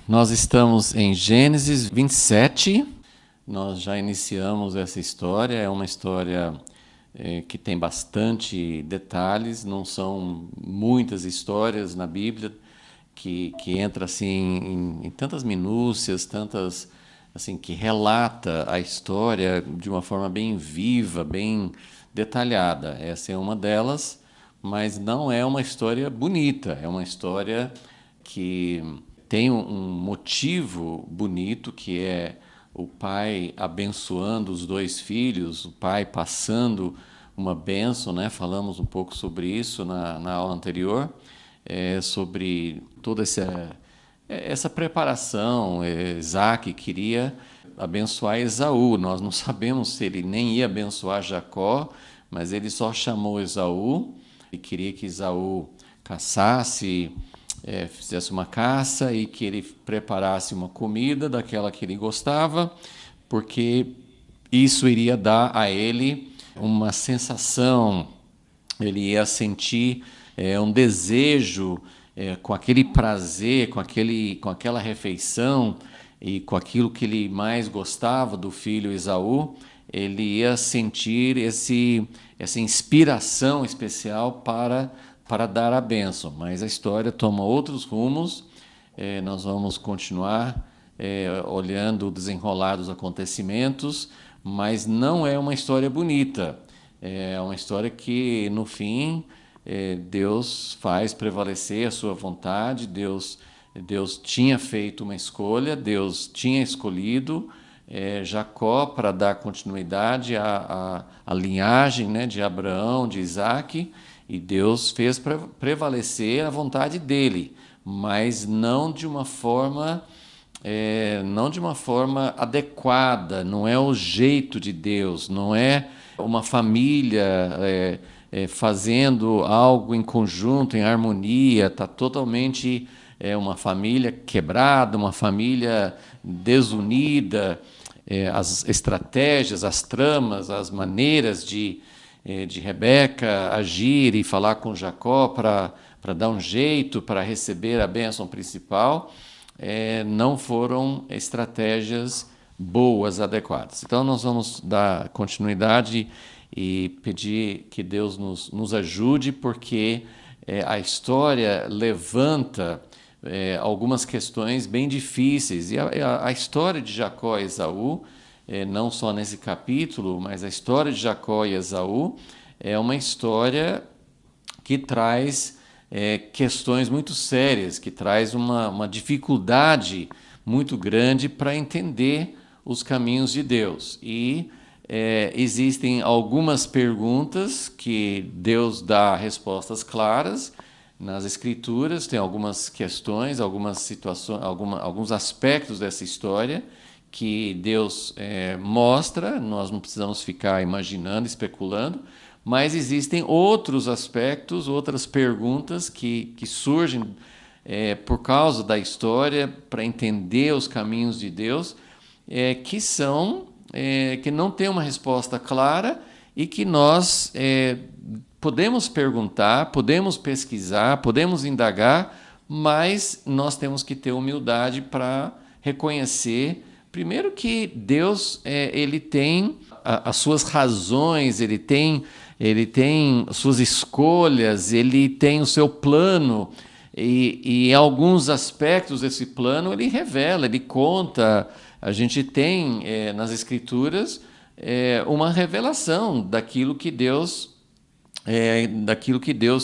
Nós estamos em Gênesis 27, nós já iniciamos essa história, é uma história que tem bastante detalhes, não são muitas histórias na Bíblia que entra assim em tantas minúcias, tantas assim que relata a história de uma forma bem viva, bem detalhada. Essa é uma delas, mas não é uma história bonita, é uma história que tem um motivo bonito, que é o pai abençoando os dois filhos, o pai passando uma bênção, né? Falamos um pouco sobre isso na aula anterior, sobre toda essa preparação. Isaac queria abençoar Esaú. Nós não sabemos se ele nem ia abençoar Jacó, mas ele só chamou Esaú e queria que Esaú caçasse, fizesse uma caça e que ele preparasse uma comida daquela que ele gostava, porque isso iria dar a ele uma sensação, ele ia sentir um desejo, com aquele prazer, com aquela refeição e com aquilo que ele mais gostava do filho Esaú, ele ia sentir essa inspiração especial para dar a bênção. Mas a história toma outros rumos. Nós vamos continuar olhando o desenrolar dos acontecimentos, mas não é uma história bonita. É uma história que, no fim, Deus faz prevalecer a sua vontade. Deus tinha feito uma escolha, Deus tinha escolhido Jacó para dar continuidade à linhagem, né, de Abraão, de Isaac, e Deus fez prevalecer a vontade dele, mas não de uma forma adequada, não é o jeito de Deus, não é uma família fazendo algo em conjunto, em harmonia, está totalmente uma família quebrada, uma família desunida. As estratégias, as tramas, as maneiras de Rebeca agir e falar com Jacó para dar um jeito, para receber a bênção principal, não foram estratégias boas, adequadas. Então nós vamos dar continuidade e pedir que Deus nos ajude, porque a história levanta algumas questões bem difíceis. E a história de Jacó e Esaú, não só nesse capítulo, mas a história de Jacó e Esaú é uma história que traz questões muito sérias, que traz uma dificuldade muito grande para entender os caminhos de Deus. E existem algumas perguntas que Deus dá respostas claras nas Escrituras, tem algumas questões, algumas situações, alguns aspectos dessa história que Deus mostra. Nós não precisamos ficar imaginando, especulando, mas existem outros aspectos, outras perguntas que surgem por causa da história, para entender os caminhos de Deus, que não tem uma resposta clara e que nós podemos perguntar, podemos pesquisar, podemos indagar, mas nós temos que ter humildade para reconhecer, primeiro, que Deus ele tem as suas razões, ele tem suas escolhas, ele tem o seu plano, e em alguns aspectos desse plano ele revela, ele conta. A gente tem nas Escrituras uma revelação daquilo que Deus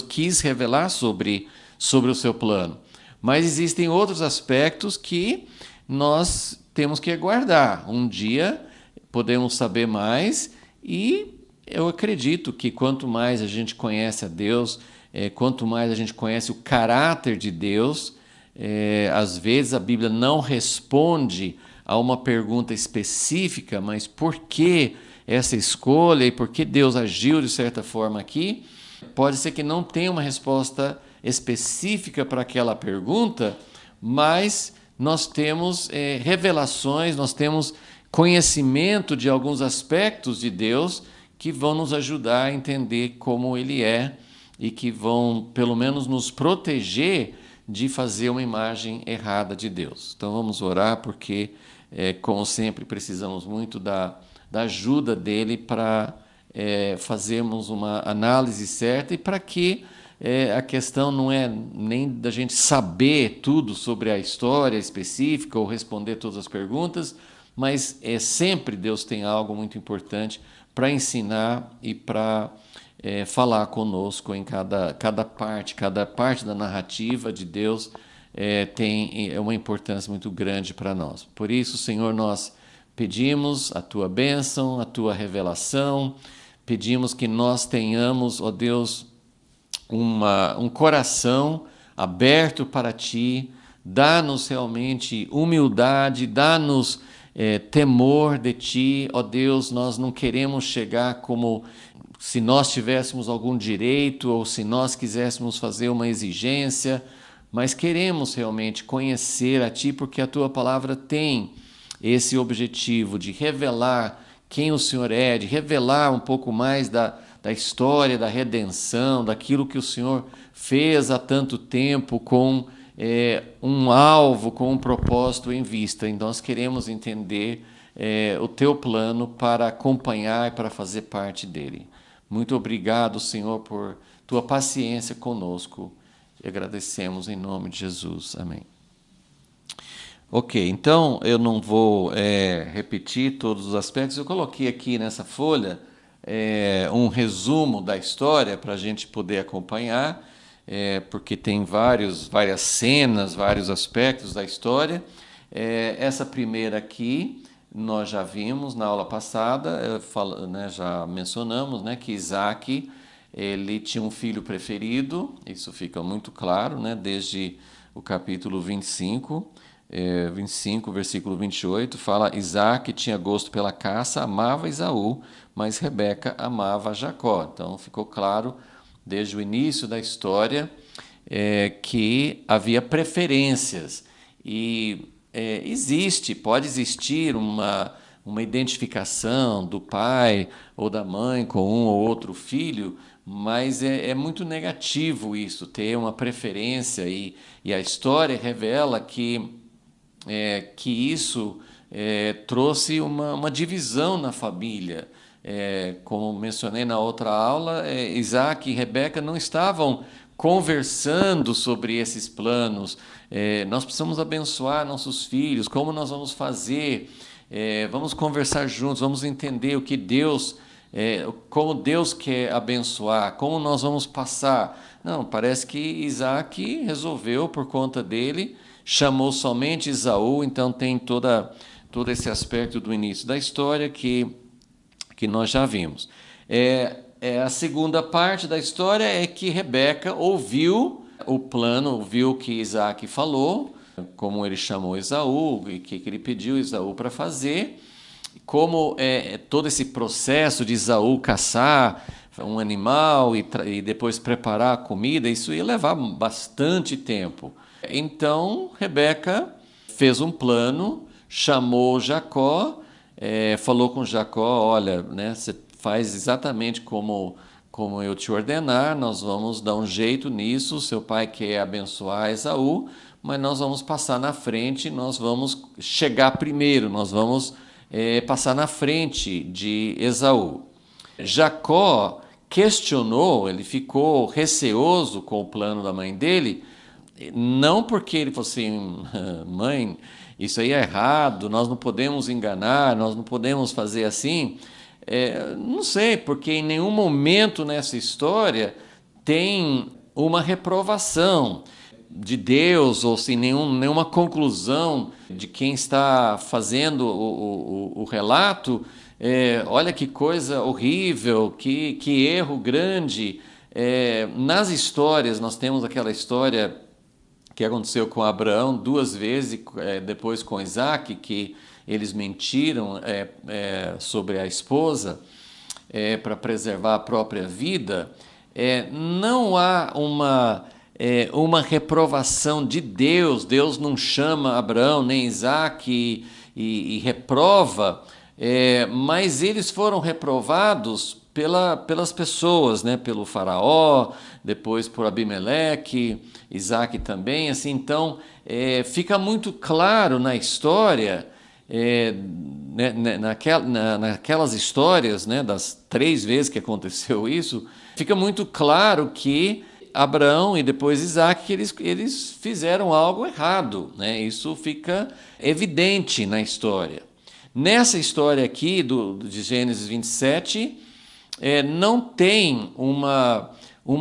quis revelar sobre o seu plano. Mas existem outros aspectos que nós temos que aguardar. Um dia podemos saber mais, e eu acredito que quanto mais a gente conhece a Deus, quanto mais a gente conhece o caráter de Deus, às vezes a Bíblia não responde a uma pergunta específica, mas por que essa escolha e por que Deus agiu de certa forma aqui, pode ser que não tenha uma resposta específica para aquela pergunta, mas nós temos revelações, nós temos conhecimento de alguns aspectos de Deus que vão nos ajudar a entender como Ele é, e que vão, pelo menos, nos proteger de fazer uma imagem errada de Deus. Então vamos orar, porque, como sempre, precisamos muito da ajuda dele para fazermos uma análise certa e para que a questão não é nem da gente saber tudo sobre a história específica ou responder todas as perguntas, mas sempre Deus tem algo muito importante para ensinar e para falar conosco em cada parte da narrativa de Deus tem uma importância muito grande para nós. Por isso, Senhor, nós pedimos a Tua bênção, a Tua revelação, pedimos que nós tenhamos, ó Deus, um coração aberto para Ti, dá-nos realmente humildade, dá-nos temor de Ti, ó Deus. Nós não queremos chegar como se nós tivéssemos algum direito ou se nós quiséssemos fazer uma exigência, mas queremos realmente conhecer a Ti, porque a Tua palavra tem esse objetivo de revelar quem o Senhor é, de revelar um pouco mais da história, da redenção, daquilo que o Senhor fez há tanto tempo com um alvo, com um propósito em vista. Então nós queremos entender o Teu plano para acompanhar e para fazer parte dele. Muito obrigado, Senhor, por Tua paciência conosco. E agradecemos em nome de Jesus. Amém. Ok, então eu não vou repetir todos os aspectos. Eu coloquei aqui nessa folha um resumo da história para a gente poder acompanhar, porque tem várias cenas, vários aspectos da história. Essa primeira aqui nós já vimos na aula passada, já mencionamos, né, que Isaac ele tinha um filho preferido, isso fica muito claro, né, desde o capítulo 25, versículo 28, fala: Isaac tinha gosto pela caça, amava Esaú, mas Rebeca amava Jacó. Então ficou claro desde o início da história que havia preferências e pode existir uma identificação do pai ou da mãe com um ou outro filho, mas é muito negativo isso, ter uma preferência, e a história revela que isso trouxe uma divisão na família. Como mencionei na outra aula, Isaac e Rebeca não estavam conversando sobre esses planos. Nós precisamos abençoar nossos filhos, como nós vamos fazer? Vamos conversar juntos, vamos entender o que Deus, como Deus quer abençoar, como nós vamos passar. Não, parece que Isaac resolveu por conta dele, chamou somente Esaú. Então tem todo esse aspecto do início da história que nós já vimos. A segunda parte da história é que Rebeca ouviu o plano, ouviu o que Isaac falou, como ele chamou Esaú e o que ele pediu Esaú para fazer, como todo esse processo de Esaú caçar um animal e depois preparar a comida, isso ia levar bastante tempo. Então Rebeca fez um plano, chamou Jacó, falou com Jacó: olha, né, você faz exatamente como eu te ordenar, nós vamos dar um jeito nisso. Seu pai quer abençoar Esaú, mas nós vamos passar na frente, nós vamos chegar primeiro, nós vamos passar na frente de Esaú. Jacó questionou, ele ficou receoso com o plano da mãe dele, não porque ele falou assim: mãe, isso aí é errado, nós não podemos enganar, nós não podemos fazer assim. Não sei, porque em nenhum momento nessa história tem uma reprovação de Deus, ou sem nenhuma conclusão de quem está fazendo o relato. Olha que coisa horrível, que erro grande. Nas histórias, nós temos aquela história que aconteceu com Abraão 2 vezes, depois com Isaac, que eles mentiram sobre a esposa para preservar a própria vida. Não há uma reprovação de Deus. Deus não chama Abraão nem Isaac e reprova, mas eles foram reprovados pelas pessoas, né? Pelo faraó, depois por Abimeleque, Isaac também. Assim, então, fica muito claro na história, naquelas histórias, né, das 3 vezes que aconteceu isso, fica muito claro que Abraão e depois Isaac, que eles fizeram algo errado, né? Isso fica evidente na história. Nessa história aqui de Gênesis 27, não tem uma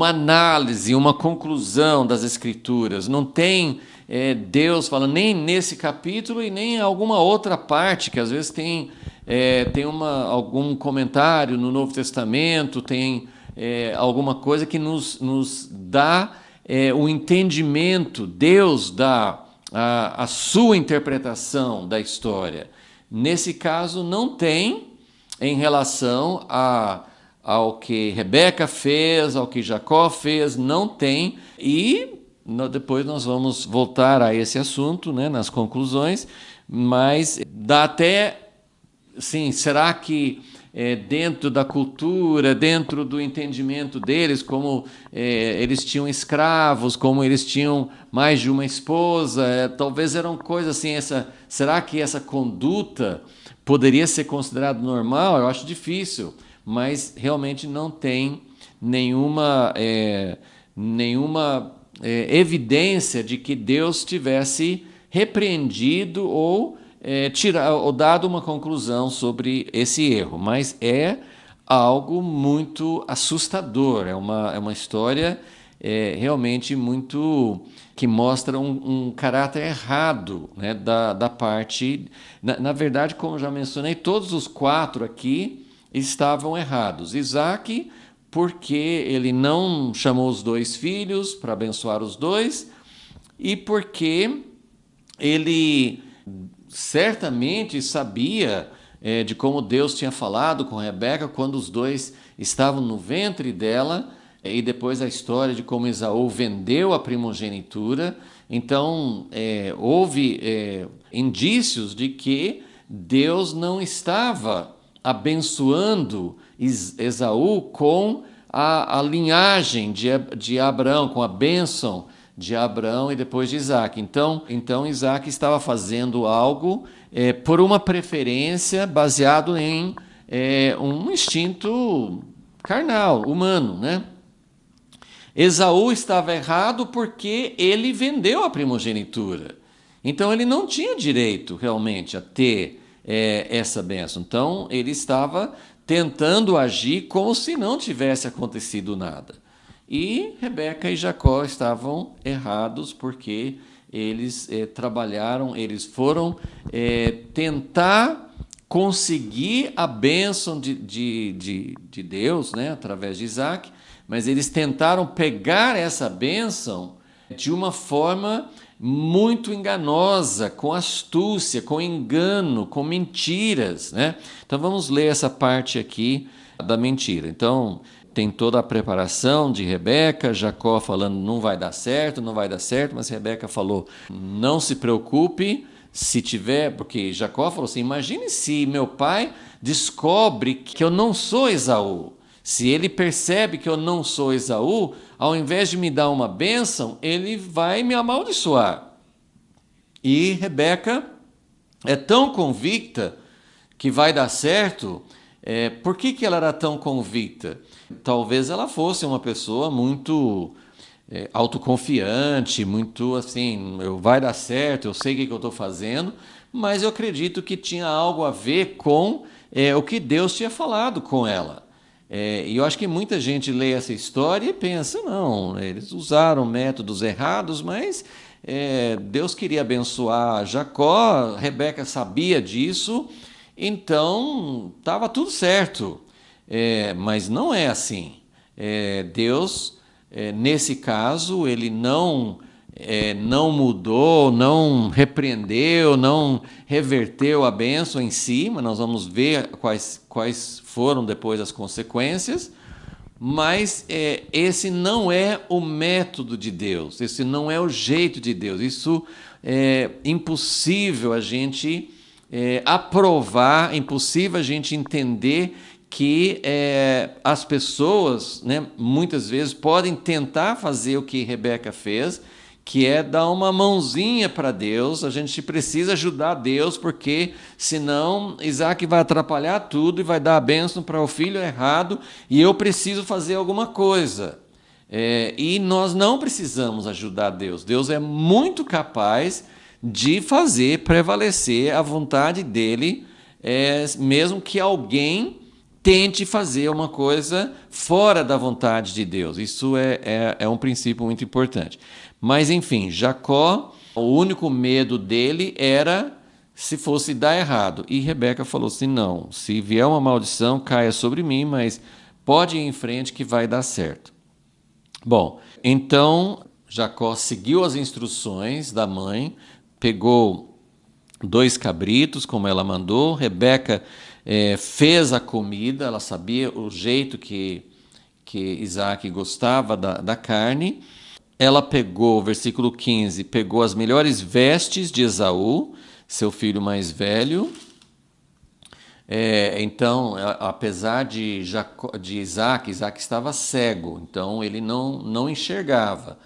análise, uma conclusão das Escrituras, não tem Deus falando nem nesse capítulo e nem em alguma outra parte, que às vezes tem algum comentário no Novo Testamento, tem alguma coisa que nos dá o entendimento, Deus dá a sua interpretação da história. Nesse caso, não tem em relação ao que Rebeca fez, ao que Jacó fez, não tem. E depois nós vamos voltar a esse assunto, né, nas conclusões, mas dá até, sim, será que dentro da cultura, dentro do entendimento deles, como eles tinham escravos, como eles tinham mais de uma esposa, talvez eram coisas assim, será que essa conduta poderia ser considerada normal? Eu acho difícil, mas realmente não tem nenhuma evidência de que Deus tivesse repreendido ou dado uma conclusão sobre esse erro, mas é algo muito assustador, é uma história realmente muito que mostra um caráter errado, né, da parte. Na verdade, como já mencionei, todos os 4 aqui estavam errados. Isaac, porque ele não chamou os 2 filhos para abençoar os 2, e porque ele certamente sabia de como Deus tinha falado com Rebeca quando os 2 estavam no ventre dela, e depois a história de como Esaú vendeu a primogenitura. Então, houve indícios de que Deus não estava abençoando Esaú com a linhagem de Abraão, com a bênção de Abraão e depois de Isaac. Então Isaac estava fazendo algo por uma preferência baseado em um instinto carnal, humano, né? Esaú estava errado porque ele vendeu a primogenitura. Então ele não tinha direito realmente a ter essa bênção. Então ele estava tentando agir como se não tivesse acontecido nada. E Rebeca e Jacó estavam errados porque eles trabalharam, eles foram tentar conseguir a bênção de Deus, né, através de Isaac, mas eles tentaram pegar essa bênção de uma forma muito enganosa, com astúcia, com engano, com mentiras, né? Então vamos ler essa parte aqui da mentira. Então tem toda a preparação de Rebeca, Jacó falando não vai dar certo, mas Rebeca falou não se preocupe, se tiver, porque Jacó falou assim, imagine se meu pai descobre que eu não sou Esaú. Se ele percebe que eu não sou Esaú, ao invés de me dar uma bênção, ele vai me amaldiçoar. E Rebeca é tão convicta que vai dar certo. Por que ela era tão convicta? Talvez ela fosse uma pessoa muito autoconfiante, muito assim, vai dar certo, eu sei o que eu estou fazendo, mas eu acredito que tinha algo a ver com o que Deus tinha falado com ela. E eu acho que muita gente lê essa história e pensa, não, eles usaram métodos errados, mas Deus queria abençoar Jacó, Rebeca sabia disso, então estava tudo certo. Mas não é assim. Deus, nesse caso, ele não mudou, não repreendeu, não reverteu a bênção em si, mas nós vamos ver quais foram depois as consequências, mas esse não é o método de Deus, esse não é o jeito de Deus, isso é impossível a gente aprovar, é impossível a gente entender que as pessoas, né, muitas vezes podem tentar fazer o que Rebeca fez, que é dar uma mãozinha para Deus. A gente precisa ajudar Deus, porque senão Isaac vai atrapalhar tudo e vai dar a bênção para o filho errado, e eu preciso fazer alguma coisa. E nós não precisamos ajudar Deus. Deus é muito capaz de fazer prevalecer a vontade dele, mesmo que alguém tente fazer uma coisa fora da vontade de Deus. Isso é um princípio muito importante. Mas, enfim, Jacó, o único medo dele era se fosse dar errado. E Rebeca falou assim, não, se vier uma maldição, caia sobre mim, mas pode ir em frente que vai dar certo. Bom, então Jacó seguiu as instruções da mãe, pegou 2 cabritos, como ela mandou. Rebeca fez a comida, ela sabia o jeito que Isaac gostava da carne. Ela pegou, versículo 15, pegou as melhores vestes de Esaú, seu filho mais velho. Então, apesar de Isaac estava cego, então ele não enxergava,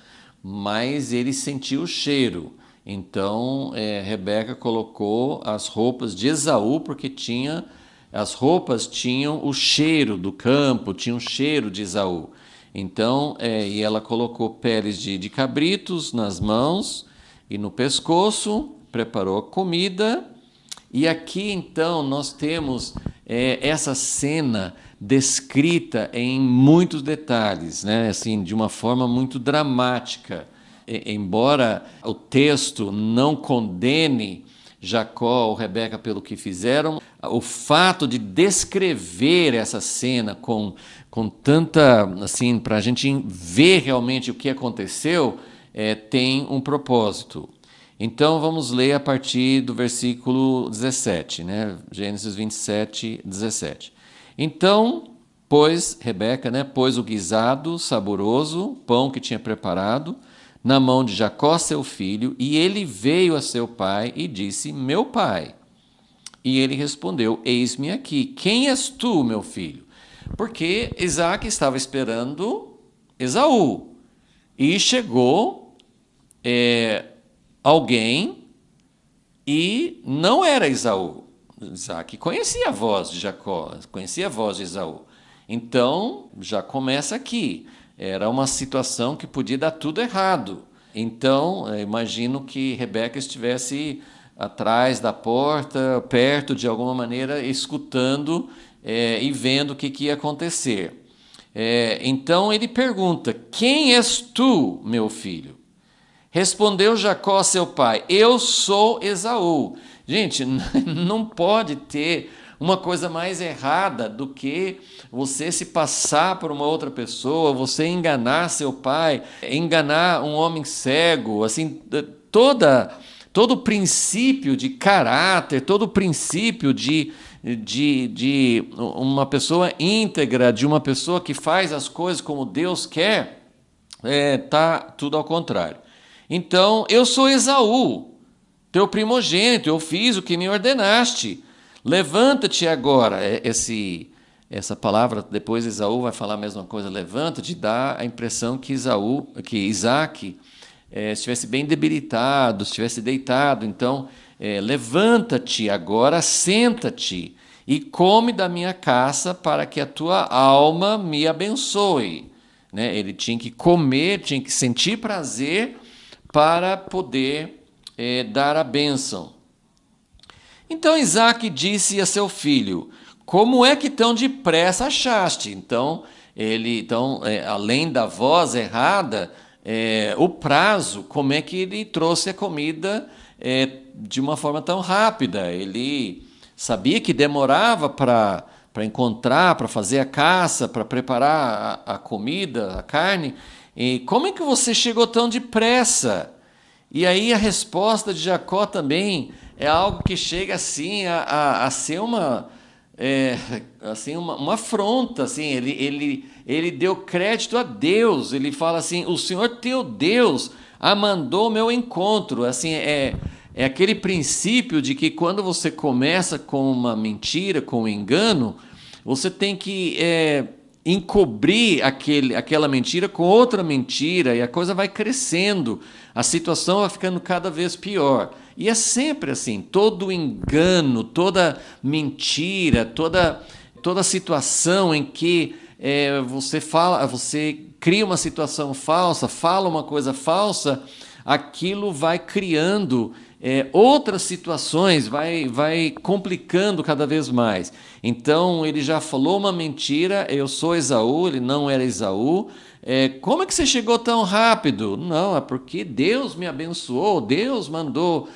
mas ele sentia o cheiro. Então, Rebeca colocou as roupas de Esaú, porque as roupas tinham o cheiro do campo, tinham o cheiro de Esaú. Então, e ela colocou peles de cabritos nas mãos e no pescoço, preparou a comida. E aqui, então, nós temos essa cena descrita em muitos detalhes, né? Assim, de uma forma muito dramática. Embora o texto não condene Jacó ou Rebeca pelo que fizeram, o fato de descrever essa cena com tanta, assim, para a gente ver realmente o que aconteceu, tem um propósito. Então vamos ler a partir do versículo 17, né? Gênesis 27, 17. Então, Rebeca, né, pôs o guisado saboroso, pão que tinha preparado, na mão de Jacó, seu filho, e ele veio a seu pai e disse, meu pai. E ele respondeu, eis-me aqui, quem és tu, meu filho? Porque Isaac estava esperando Esaú, e chegou alguém, e não era Esaú. Isaac conhecia a voz de Jacó, conhecia a voz de Esaú. Então, já começa aqui. Era uma situação que podia dar tudo errado. Então, imagino que Rebeca estivesse atrás da porta, perto de alguma maneira, escutando e vendo o que ia acontecer. Então ele pergunta, quem és tu, meu filho? Respondeu Jacó, seu pai, eu sou Esaú. Gente, não pode ter uma coisa mais errada do que você se passar por uma outra pessoa, você enganar seu pai, enganar um homem cego, assim, todo o princípio de caráter, todo o princípio de uma pessoa íntegra, de uma pessoa que faz as coisas como Deus quer, tá tudo ao contrário. Então, eu sou Esaú, teu primogênito, eu fiz o que me ordenaste. Levanta-te agora. Essa palavra, depois Esaú vai falar a mesma coisa, levanta-te, dá a impressão que Isaac estivesse bem debilitado, estivesse deitado. Então, levanta-te agora, senta-te e come da minha caça para que a tua alma me abençoe. Né? Ele tinha que comer, tinha que sentir prazer para poder dar a bênção. Então Isaac disse a seu filho, como é que tão depressa achaste? Então, além da voz errada, o prazo, como é que ele trouxe a comida de uma forma tão rápida? Ele sabia que demorava para encontrar, para fazer a caça, para preparar a comida, a carne. E como é que você chegou tão depressa? E aí a resposta de Jacó também é algo que chega assim a ser uma afronta. Assim, ele deu crédito a Deus. Ele fala assim, o Senhor teu Deus mandou ao meu encontro. Assim, é aquele princípio de que quando você começa com uma mentira, com um engano, você tem que encobrir aquela mentira com outra mentira, e a coisa vai crescendo, a situação vai ficando cada vez pior. E é sempre assim, todo engano, toda mentira, toda situação em que você cria uma situação falsa, fala uma coisa falsa, aquilo vai criando outras situações, vai complicando cada vez mais. Então ele já falou uma mentira, eu sou Esaú, ele não era Esaú. Como é que você chegou tão rápido? Não, é porque Deus me abençoou, Deus mandou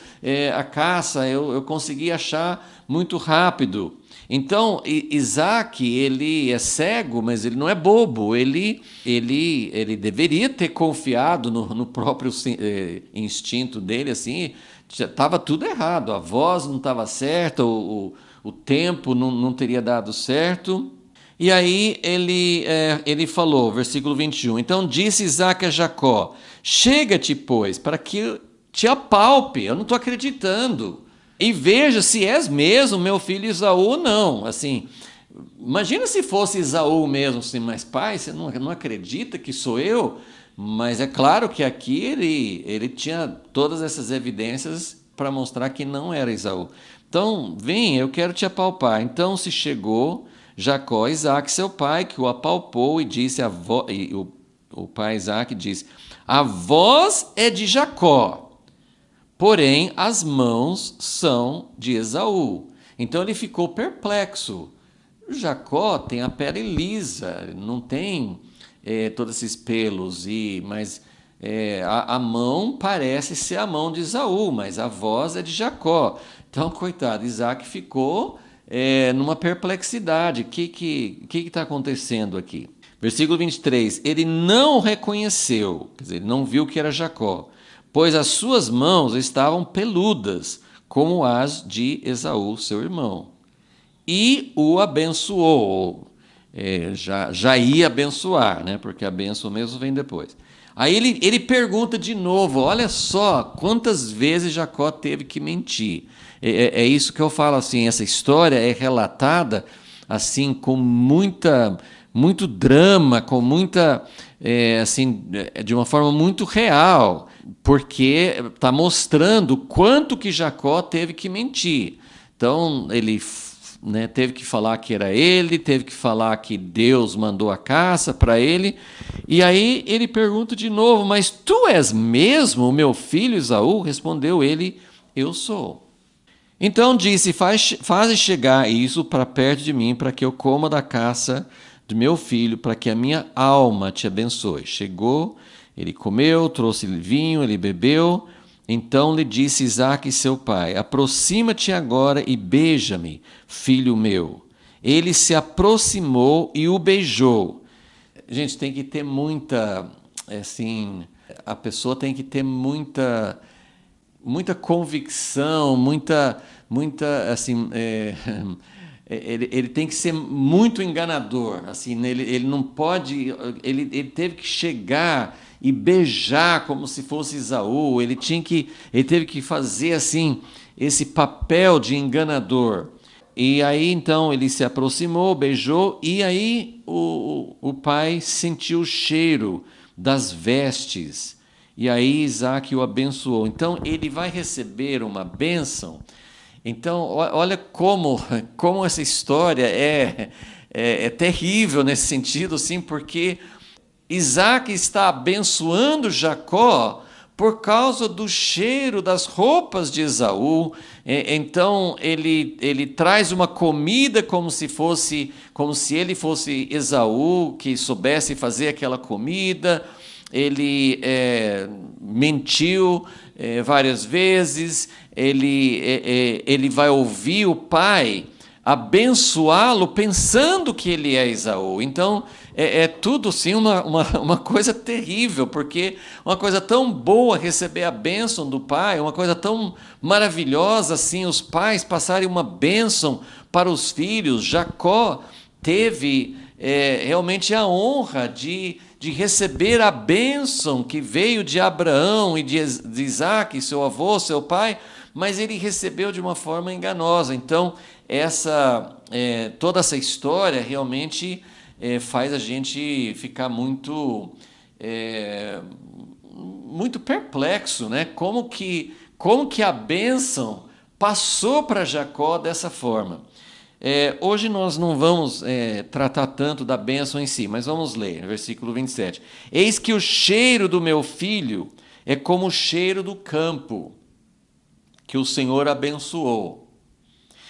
a caça, eu consegui achar muito rápido. Então, Isaac, ele é cego, mas ele não é bobo. Ele deveria ter confiado no próprio instinto dele, assim, estava tudo errado. A voz não estava certa, o tempo não teria dado certo. E aí ele falou, versículo 21, então disse Isaac a Jacó, chega-te, pois, para que te apalpe, eu não estou acreditando. E veja se és mesmo meu filho Esaú ou não. Assim, imagina se fosse Esaú mesmo, assim, mas pai, você não acredita que sou eu? Mas é claro que aqui ele tinha todas essas evidências para mostrar que não era Esaú. Então, vem, eu quero te apalpar. Então se chegou Jacó a Isaac, seu pai, que o apalpou e disse, o pai Isaac disse, a voz é de Jacó, porém, as mãos são de Esaú. Então ele ficou perplexo. Jacó tem a pele lisa, não tem todos esses pelos, mas a mão parece ser a mão de Esaú, mas a voz é de Jacó. Então, coitado, Isaac ficou numa perplexidade. O que está acontecendo aqui? Versículo 23, ele não reconheceu, quer dizer, ele não viu que era Jacó, pois as suas mãos estavam peludas, como as de Esaú, seu irmão. E o abençoou. Já ia abençoar, né? Porque a bênção mesmo vem depois. Aí ele pergunta de novo, olha só quantas vezes Jacó teve que mentir. É isso que eu falo, assim, essa história é relatada assim com muito drama, com muita, assim, de uma forma muito real, porque está mostrando quanto que Jacó teve que mentir. Então, ele teve que falar que era ele, teve que falar que Deus mandou a caça para ele, e aí ele pergunta de novo, mas tu és mesmo o meu filho Esaú? Respondeu ele, eu sou. Então disse, faze chegar isso para perto de mim, para que eu coma da caça do meu filho, para que a minha alma te abençoe. Chegou, ele comeu, trouxe-lhe vinho, ele bebeu. Então lhe disse Isaque, seu pai, aproxima-te agora e beija-me, filho meu. Ele se aproximou e o beijou. Gente, tem que ter muita, assim, a pessoa tem que ter muita convicção, muita assim, ele tem que ser muito enganador, assim, ele não pode, ele teve que chegar e beijar como se fosse Esaú, ele teve que fazer assim esse papel de enganador. E aí então ele se aproximou, beijou, e aí o pai sentiu o cheiro das vestes. E aí Isaac o abençoou. Então ele vai receber uma bênção. Então olha como essa história é terrível nesse sentido, sim, porque Isaac está abençoando Jacó por causa do cheiro das roupas de Esaú. Então ele traz uma comida como se ele fosse Esaú, que soubesse fazer aquela comida. Ele mentiu várias vezes, ele vai ouvir o pai abençoá-lo pensando que ele é Esaú. Então, tudo sim uma coisa terrível, porque uma coisa tão boa receber a bênção do pai, uma coisa tão maravilhosa assim, os pais passarem uma bênção para os filhos. Jacó teve realmente a honra de receber a bênção que veio de Abraão e de Isaac, seu avô, seu pai, mas ele recebeu de uma forma enganosa. Então, toda essa história realmente faz a gente ficar muito perplexo, né? Como que a bênção passou para Jacó dessa forma. Hoje nós não vamos tratar tanto da bênção em si, mas vamos ler, no versículo 27. Eis que o cheiro do meu filho é como o cheiro do campo, que o Senhor abençoou.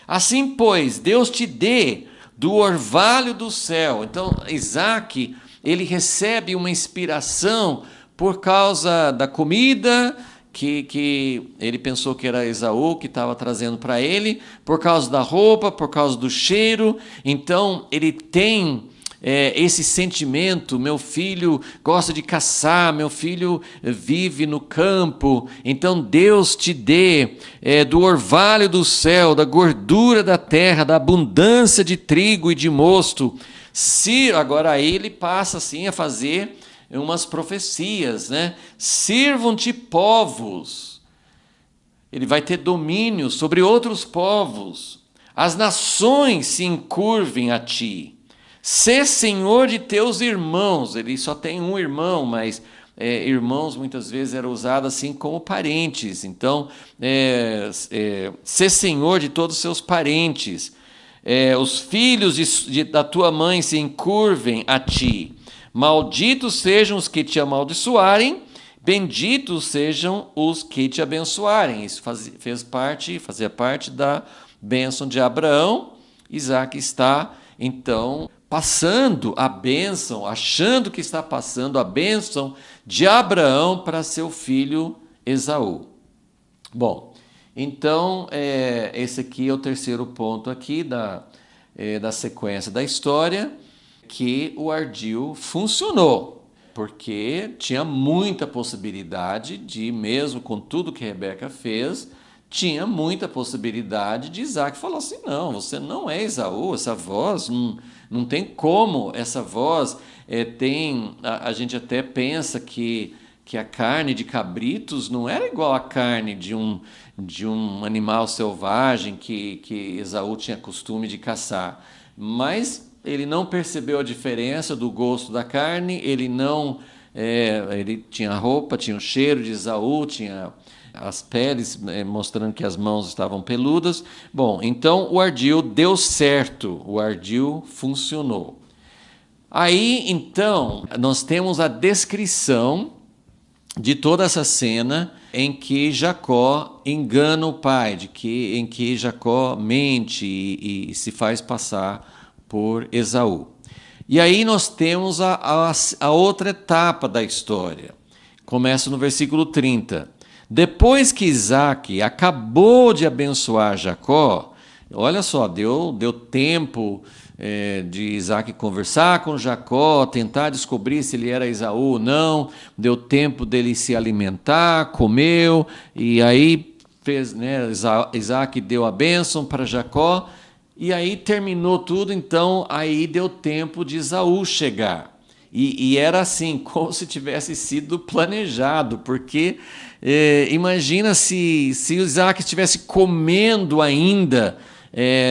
Assim, pois, Deus te dê do orvalho do céu. Então, Isaac, ele recebe uma inspiração por causa da comida que ele pensou que era Esaú que estava trazendo para ele, por causa da roupa, por causa do cheiro. Então, ele tem esse sentimento: meu filho gosta de caçar, meu filho vive no campo, então Deus te dê do orvalho do céu, da gordura da terra, da abundância de trigo e de mosto. Agora ele passa assim a fazer umas profecias, né? Sirvam-te povos, ele vai ter domínio sobre outros povos, as nações se encurvem a ti. Sê senhor de teus irmãos. Ele só tem um irmão, mas irmãos muitas vezes era usado assim como parentes. Então, sê senhor de todos os seus parentes. Os filhos da tua mãe se encurvem a ti. Malditos sejam os que te amaldiçoarem, benditos sejam os que te abençoarem. Isso fazia parte da bênção de Abraão. Isaac está, então, passando a bênção, achando que está passando a bênção de Abraão para seu filho Esaú. Bom, então, esse aqui é o terceiro ponto aqui da sequência da história, que o ardil funcionou, porque tinha muita possibilidade de, mesmo com tudo que Rebeca fez, tinha muita possibilidade de Isaac falar assim: não, você não é Esaú, essa voz, não tem como, essa voz a gente até pensa que a carne de cabritos não era igual à carne de um animal selvagem que Esaú tinha costume de caçar, mas ele não percebeu a diferença do gosto da carne, ele tinha a roupa, tinha o cheiro de Esaú, tinha as peles mostrando que as mãos estavam peludas. Bom, então o ardil deu certo, o ardil funcionou. Aí, então, nós temos a descrição de toda essa cena em que Jacó engana o pai, em que Jacó mente e se faz passar por Esaú. E aí nós temos a outra etapa da história. Começa no versículo 30. Depois que Isaac acabou de abençoar Jacó, olha só, deu tempo de Isaac conversar com Jacó, tentar descobrir se ele era Esaú ou não, deu tempo dele se alimentar, comeu, e aí fez, né, Isaac deu a bênção para Jacó, e aí terminou tudo, então aí deu tempo de Esaú chegar. E era assim, como se tivesse sido planejado, porque imagina se Isaac estivesse comendo ainda,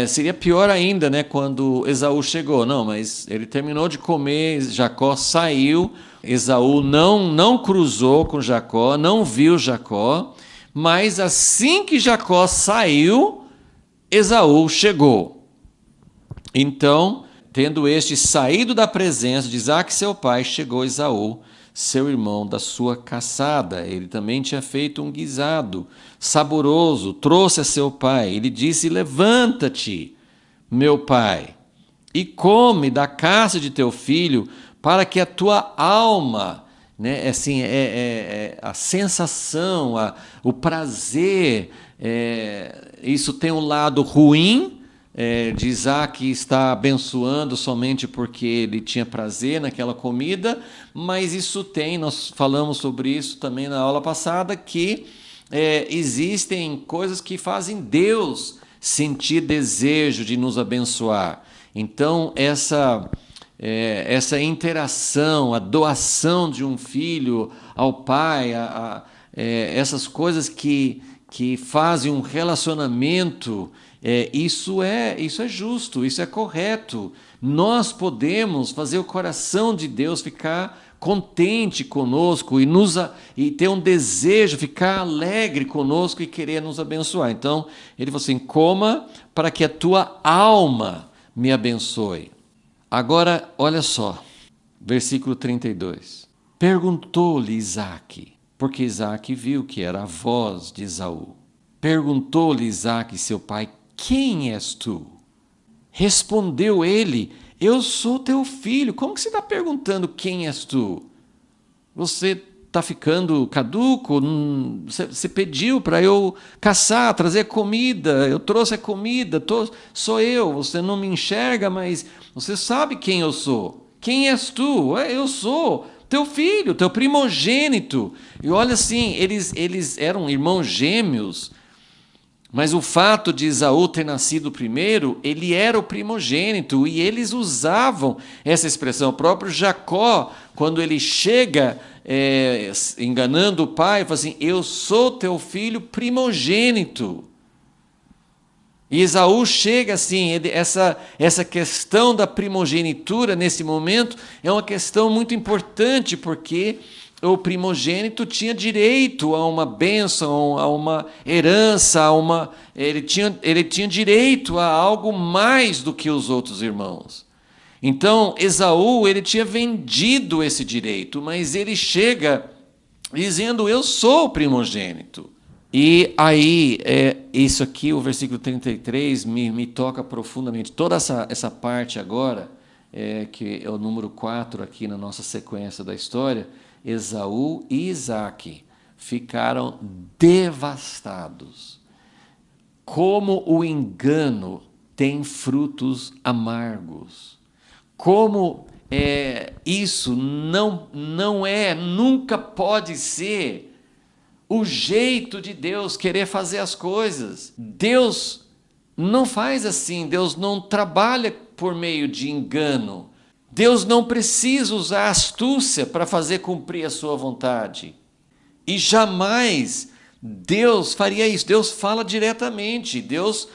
seria pior ainda, né, quando Esaú chegou. Não, mas ele terminou de comer, Jacó saiu, Esaú não cruzou com Jacó, não viu Jacó, mas assim que Jacó saiu, Esaú chegou. Então, tendo este saído da presença de Isaac, seu pai, chegou Esaú, seu irmão, da sua caçada. Ele também tinha feito um guisado saboroso, trouxe a seu pai. Ele disse: levanta-te, meu pai, e come da caça de teu filho, para que a tua alma, né, assim, a sensação, o prazer, isso tem um lado ruim, de Isaac estar abençoando somente porque ele tinha prazer naquela comida, mas isso nós falamos sobre isso também na aula passada, que existem coisas que fazem Deus sentir desejo de nos abençoar. Então, essa interação, a doação de um filho ao pai, essas coisas que fazem um relacionamento Isso é justo, isso é correto. Nós podemos fazer o coração de Deus ficar contente conosco e ter um desejo, ficar alegre conosco e querer nos abençoar. Então, ele falou assim: coma para que a tua alma me abençoe. Agora, olha só, versículo 32. Perguntou-lhe Isaque, porque Isaque viu que era a voz de Esaú. Perguntou-lhe Isaque, seu pai: quem és tu? Respondeu ele: eu sou teu filho. Como que você está perguntando quem és tu? Você está ficando caduco? Você pediu para eu caçar, trazer comida. Eu trouxe a comida. Sou eu. Você não me enxerga, mas você sabe quem eu sou. Quem és tu? Eu sou teu filho, teu primogênito. E olha assim, eles eram irmãos gêmeos. Mas o fato de Esaú ter nascido primeiro, ele era o primogênito e eles usavam essa expressão. O próprio Jacó, quando ele chega enganando o pai, fala assim: eu sou teu filho primogênito. E Esaú chega assim, essa questão da primogenitura nesse momento é uma questão muito importante, porque o primogênito tinha direito a uma bênção, a uma herança, ele tinha direito a algo mais do que os outros irmãos. Então, Esaú, ele tinha vendido esse direito, mas ele chega dizendo: eu sou o primogênito. E aí, isso aqui, o versículo 33, me toca profundamente. Toda essa parte agora, que é o número 4 aqui na nossa sequência da história, Esaú e Isaque ficaram devastados. Como o engano tem frutos amargos. Como isso nunca pode ser o jeito de Deus querer fazer as coisas. Deus não faz assim, Deus não trabalha por meio de engano. Deus não precisa usar astúcia para fazer cumprir a sua vontade. E jamais Deus faria isso. Deus fala diretamente, Deus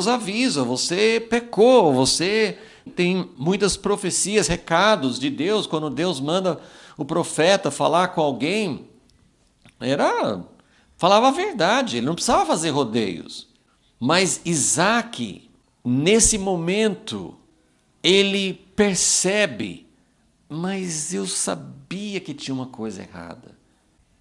avisa: você pecou, você tem muitas profecias, recados de Deus. Quando Deus manda o profeta falar com alguém, falava a verdade, ele não precisava fazer rodeios. Mas Isaque, nesse momento, ele percebe: mas eu sabia que tinha uma coisa errada.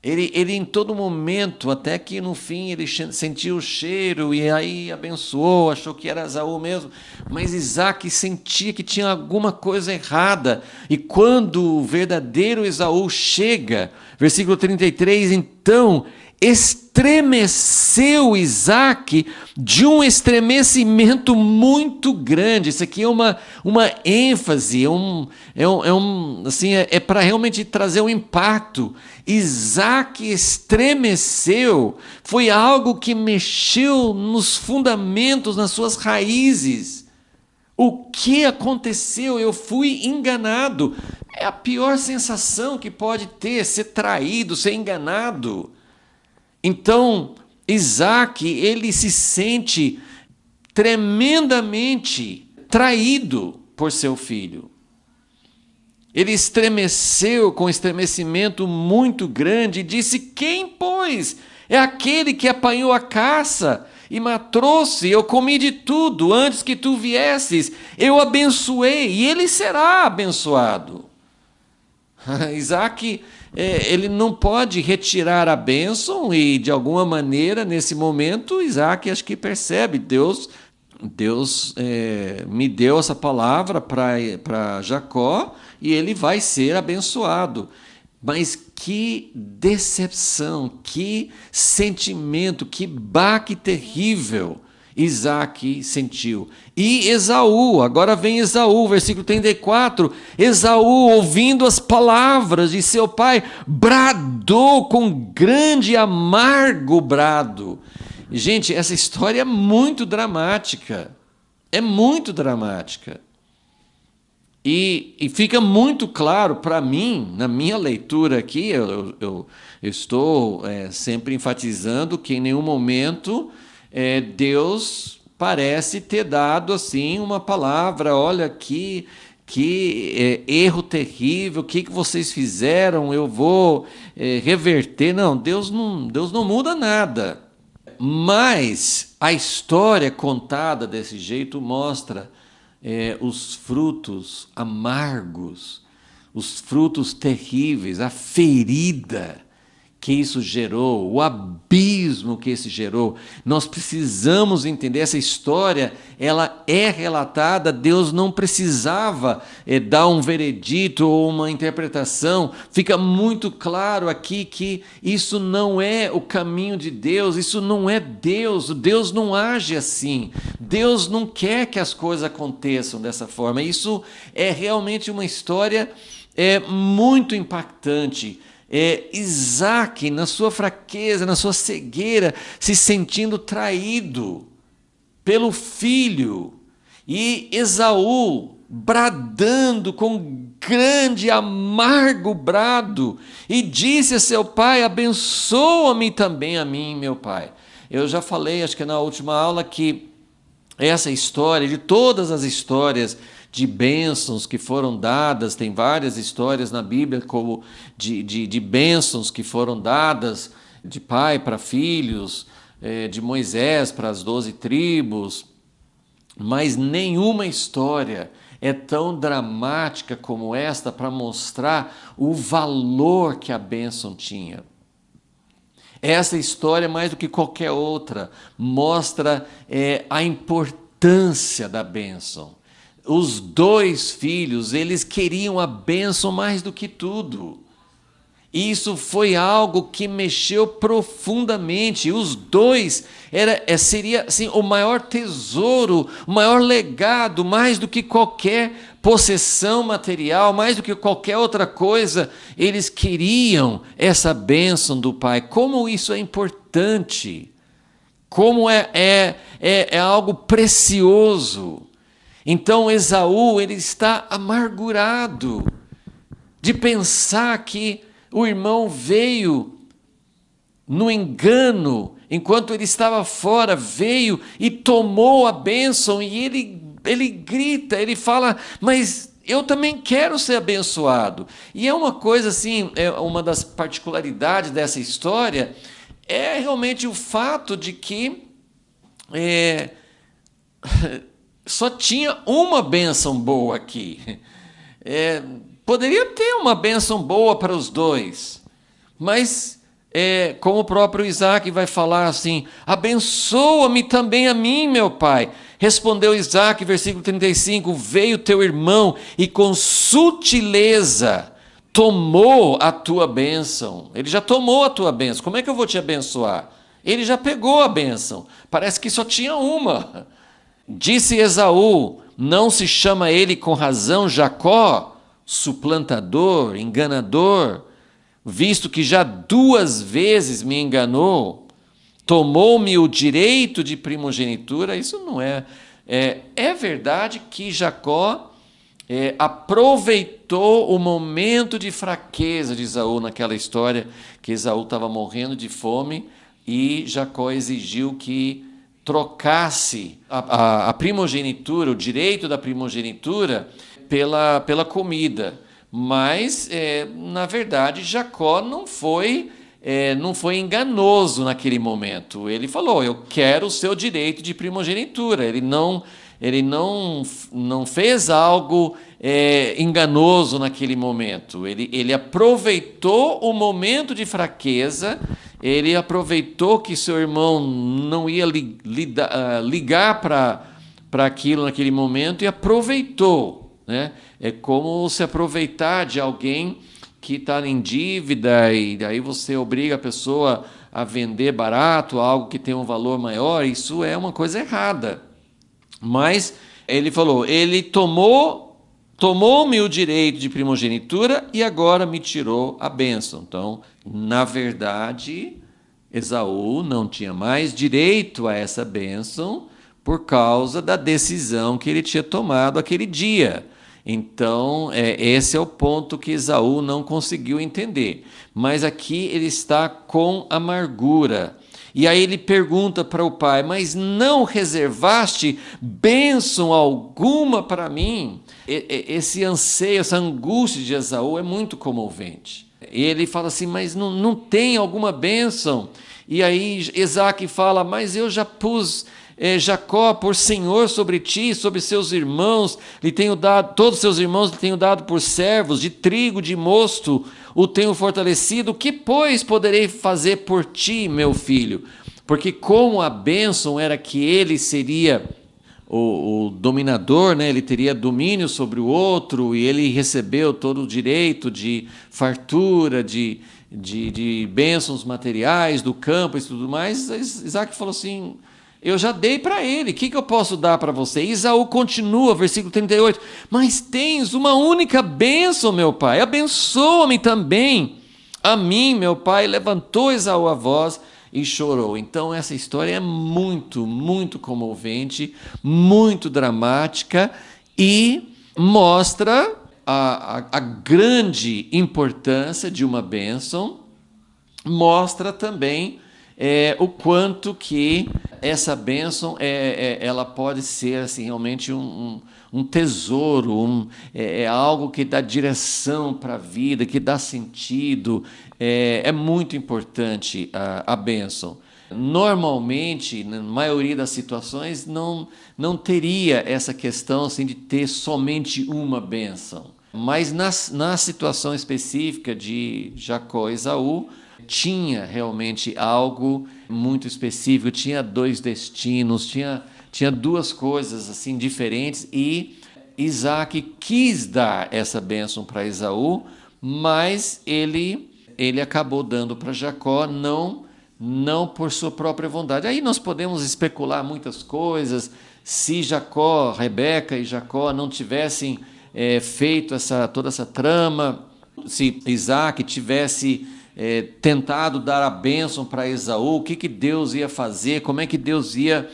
Ele em todo momento, até que no fim ele sentiu o cheiro e aí abençoou, achou que era Esaú mesmo, mas Isaque sentia que tinha alguma coisa errada. E quando o verdadeiro Esaú chega, versículo 33, então estremeceu Isaque de um estremecimento muito grande. Isso aqui é uma ênfase, assim, para realmente trazer um impacto. Isaque estremeceu, foi algo que mexeu nos fundamentos, nas suas raízes. O que aconteceu? Eu fui enganado. É a pior sensação que pode ter, ser traído, ser enganado. Então, Isaque, ele se sente tremendamente traído por seu filho. Ele estremeceu com um estremecimento muito grande e disse: quem, pois, é aquele que apanhou a caça e me trouxe? Eu comi de tudo antes que tu viesses, eu abençoei e ele será abençoado. Isaque, ele não pode retirar a bênção e, de alguma maneira, nesse momento, Isaque acho que percebe: Deus me deu essa palavra para Jacó e ele vai ser abençoado. Mas que decepção, que sentimento, que baque terrível Isaque sentiu. E Esaú, agora vem Esaú, versículo 34, Esaú, ouvindo as palavras de seu pai, bradou com grande e amargo brado. Gente, essa história é muito dramática, E fica muito claro para mim, na minha leitura aqui, eu estou sempre enfatizando que em nenhum momento Deus parece ter dado assim uma palavra, olha que erro terrível, o que vocês fizeram, eu vou reverter. Não, Deus não muda nada. Mas a história contada desse jeito mostra os frutos amargos, os frutos terríveis, a ferida que isso gerou, o abismo que isso gerou. Nós precisamos entender essa história, ela é relatada, Deus não precisava dar um veredito ou uma interpretação. Fica muito claro aqui que isso não é o caminho de Deus, isso não é Deus, Deus não age assim. Deus não quer que as coisas aconteçam dessa forma. Isso é realmente uma história muito impactante. Isaac, na sua fraqueza, na sua cegueira, se sentindo traído pelo filho, e Esaú bradando com grande amargo brado, e disse a seu pai: abençoa-me também a mim, meu pai. Eu já falei, acho que na última aula, que essa história, de todas as histórias de bênçãos que foram dadas, tem várias histórias na Bíblia como de bênçãos que foram dadas de pai para filhos, de Moisés para as 12 tribos, mas nenhuma história é tão dramática como esta para mostrar o valor que a bênção tinha. Essa história, mais do que qualquer outra, mostra a importância da bênção. Os dois filhos, eles queriam a bênção mais do que tudo. Isso foi algo que mexeu profundamente. Os dois seria assim, o maior tesouro, o maior legado, mais do que qualquer possessão material, mais do que qualquer outra coisa. Eles queriam essa bênção do pai. Como isso é importante, como é algo precioso. Então Esaú, ele está amargurado de pensar que o irmão veio no engano, enquanto ele estava fora, veio e tomou a bênção, e ele grita, ele fala: mas eu também quero ser abençoado. E é uma coisa assim, uma das particularidades dessa história, é realmente o fato de que só tinha uma bênção boa aqui. Poderia ter uma bênção boa para os dois, mas como o próprio Isaac vai falar assim: abençoa-me também a mim, meu pai. Respondeu Isaac, versículo 35, veio teu irmão e com sutileza tomou a tua bênção. Ele já tomou a tua bênção, como é que eu vou te abençoar? Ele já pegou a bênção, parece que só tinha uma. Disse Esaú: não se chama ele com razão Jacó, suplantador, enganador, visto que já 2 vezes me enganou, tomou-me o direito de primogenitura. Isso não é verdade que Jacó aproveitou o momento de fraqueza de Esaú naquela história, que Esaú estava morrendo de fome e Jacó exigiu que trocasse a primogenitura, o direito da primogenitura, pela comida. Mas, na verdade, Jacó não foi enganoso naquele momento. Ele falou: eu quero o seu direito de primogenitura. Ele não fez algo enganoso naquele momento. Ele aproveitou o momento de fraqueza. Ele aproveitou que seu irmão não ia ligar para aquilo naquele momento e aproveitou, né? É como se aproveitar de alguém que está em dívida e daí você obriga a pessoa a vender barato algo que tem um valor maior. Isso é uma coisa errada. Mas ele falou: ele tomou-me o direito de primogenitura e agora me tirou a bênção. Então, na verdade, Esaú não tinha mais direito a essa bênção por causa da decisão que ele tinha tomado aquele dia. Então, esse é o ponto que Esaú não conseguiu entender. Mas aqui ele está com amargura. E aí ele pergunta para o pai: mas não reservaste bênção alguma para mim? Esse anseio, essa angústia de Esaú é muito comovente. Ele fala assim: mas não tem alguma bênção? E aí Isaque fala: mas eu já pus Jacó por senhor sobre ti, sobre seus irmãos, lhe tenho dado, todos seus irmãos lhe tenho dado por servos, de trigo, de mosto, o tenho fortalecido. Que, pois, poderei fazer por ti, meu filho? Porque como a bênção era que ele seria o dominador, né? Ele teria domínio sobre o outro, e ele recebeu todo o direito de fartura, de bênçãos materiais do campo e tudo mais. Isaac falou assim: eu já dei para ele, o que eu posso dar para você? Esaú continua, versículo 38, mas tens uma única bênção, meu pai, abençoa-me também. A mim, meu pai. Levantou Esaú a voz e chorou. Então essa história é muito, muito comovente, muito dramática e mostra a grande importância de uma bênção, mostra também o quanto que essa bênção ela pode ser assim, realmente um tesouro, algo que dá direção para a vida, que dá sentido. É muito importante a bênção. Normalmente, na maioria das situações, não teria essa questão assim, de ter somente uma bênção. Mas na situação específica de Jacó e Esaú, tinha realmente algo muito específico, tinha dois destinos, tinha duas coisas assim diferentes, e Isaac quis dar essa bênção para Esaú, mas ele acabou dando para Jacó, não por sua própria vontade. Aí nós podemos especular muitas coisas. Se Rebeca e Jacó não tivessem feito toda essa trama, se Isaac tivesse tentado dar a bênção para Esaú, o que Deus ia fazer, como é que Deus ia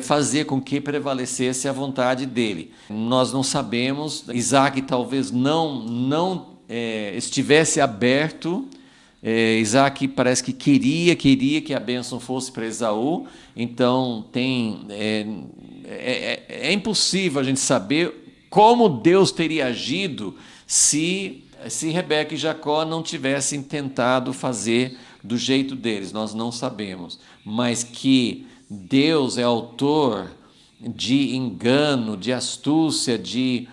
fazer com que prevalecesse a vontade dele. Nós não sabemos. Isaac talvez não estivesse aberto. Isaac parece que queria que a bênção fosse para Esaú. Então é impossível a gente saber como Deus teria agido se Rebeca e Jacó não tivessem tentado fazer do jeito deles. Nós não sabemos. Mas que Deus é autor de engano, de astúcia, de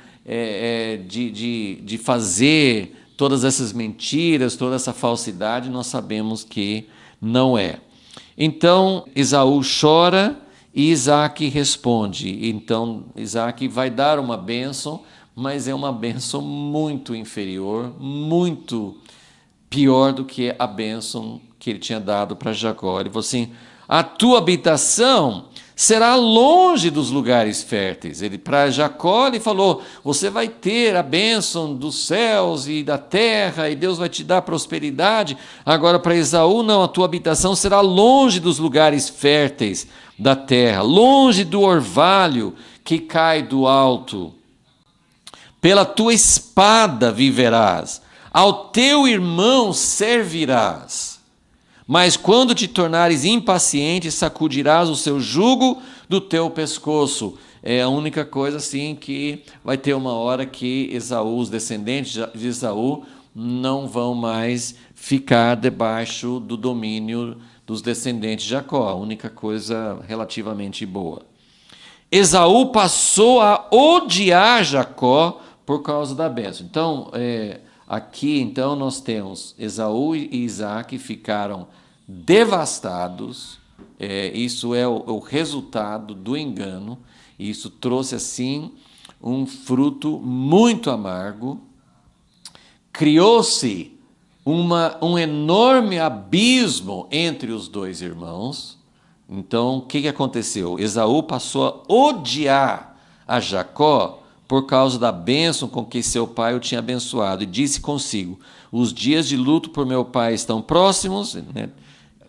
fazer todas essas mentiras, toda essa falsidade, nós sabemos que não é. Então, Esaú chora e Isaac responde. Então, Isaac vai dar uma bênção, mas é uma bênção muito inferior, muito pior do que a bênção que ele tinha dado para Jacó. Ele falou assim: a tua habitação será longe dos lugares férteis. Para Jacó ele falou: você vai ter a bênção dos céus e da terra, e Deus vai te dar prosperidade. Agora para Esaú, não, a tua habitação será longe dos lugares férteis da terra, longe do orvalho que cai do alto. Pela tua espada viverás, ao teu irmão servirás. Mas quando te tornares impaciente, sacudirás o seu jugo do teu pescoço. É a única coisa assim que vai ter uma hora que Esaú, os descendentes de Esaú, não vão mais ficar debaixo do domínio dos descendentes de Jacó. A única coisa relativamente boa. Esaú passou a odiar Jacó por causa da bênção. Então, aqui então nós temos Esaú e Isaac ficaram devastados. Isso é o resultado do engano. Isso trouxe assim um fruto amargo. Criou-se um enorme abismo entre os dois irmãos. Então, o que aconteceu? Esaú passou a odiar a Jacó por causa da bênção com que seu pai o tinha abençoado, e disse consigo: os dias de luto por meu pai estão próximos.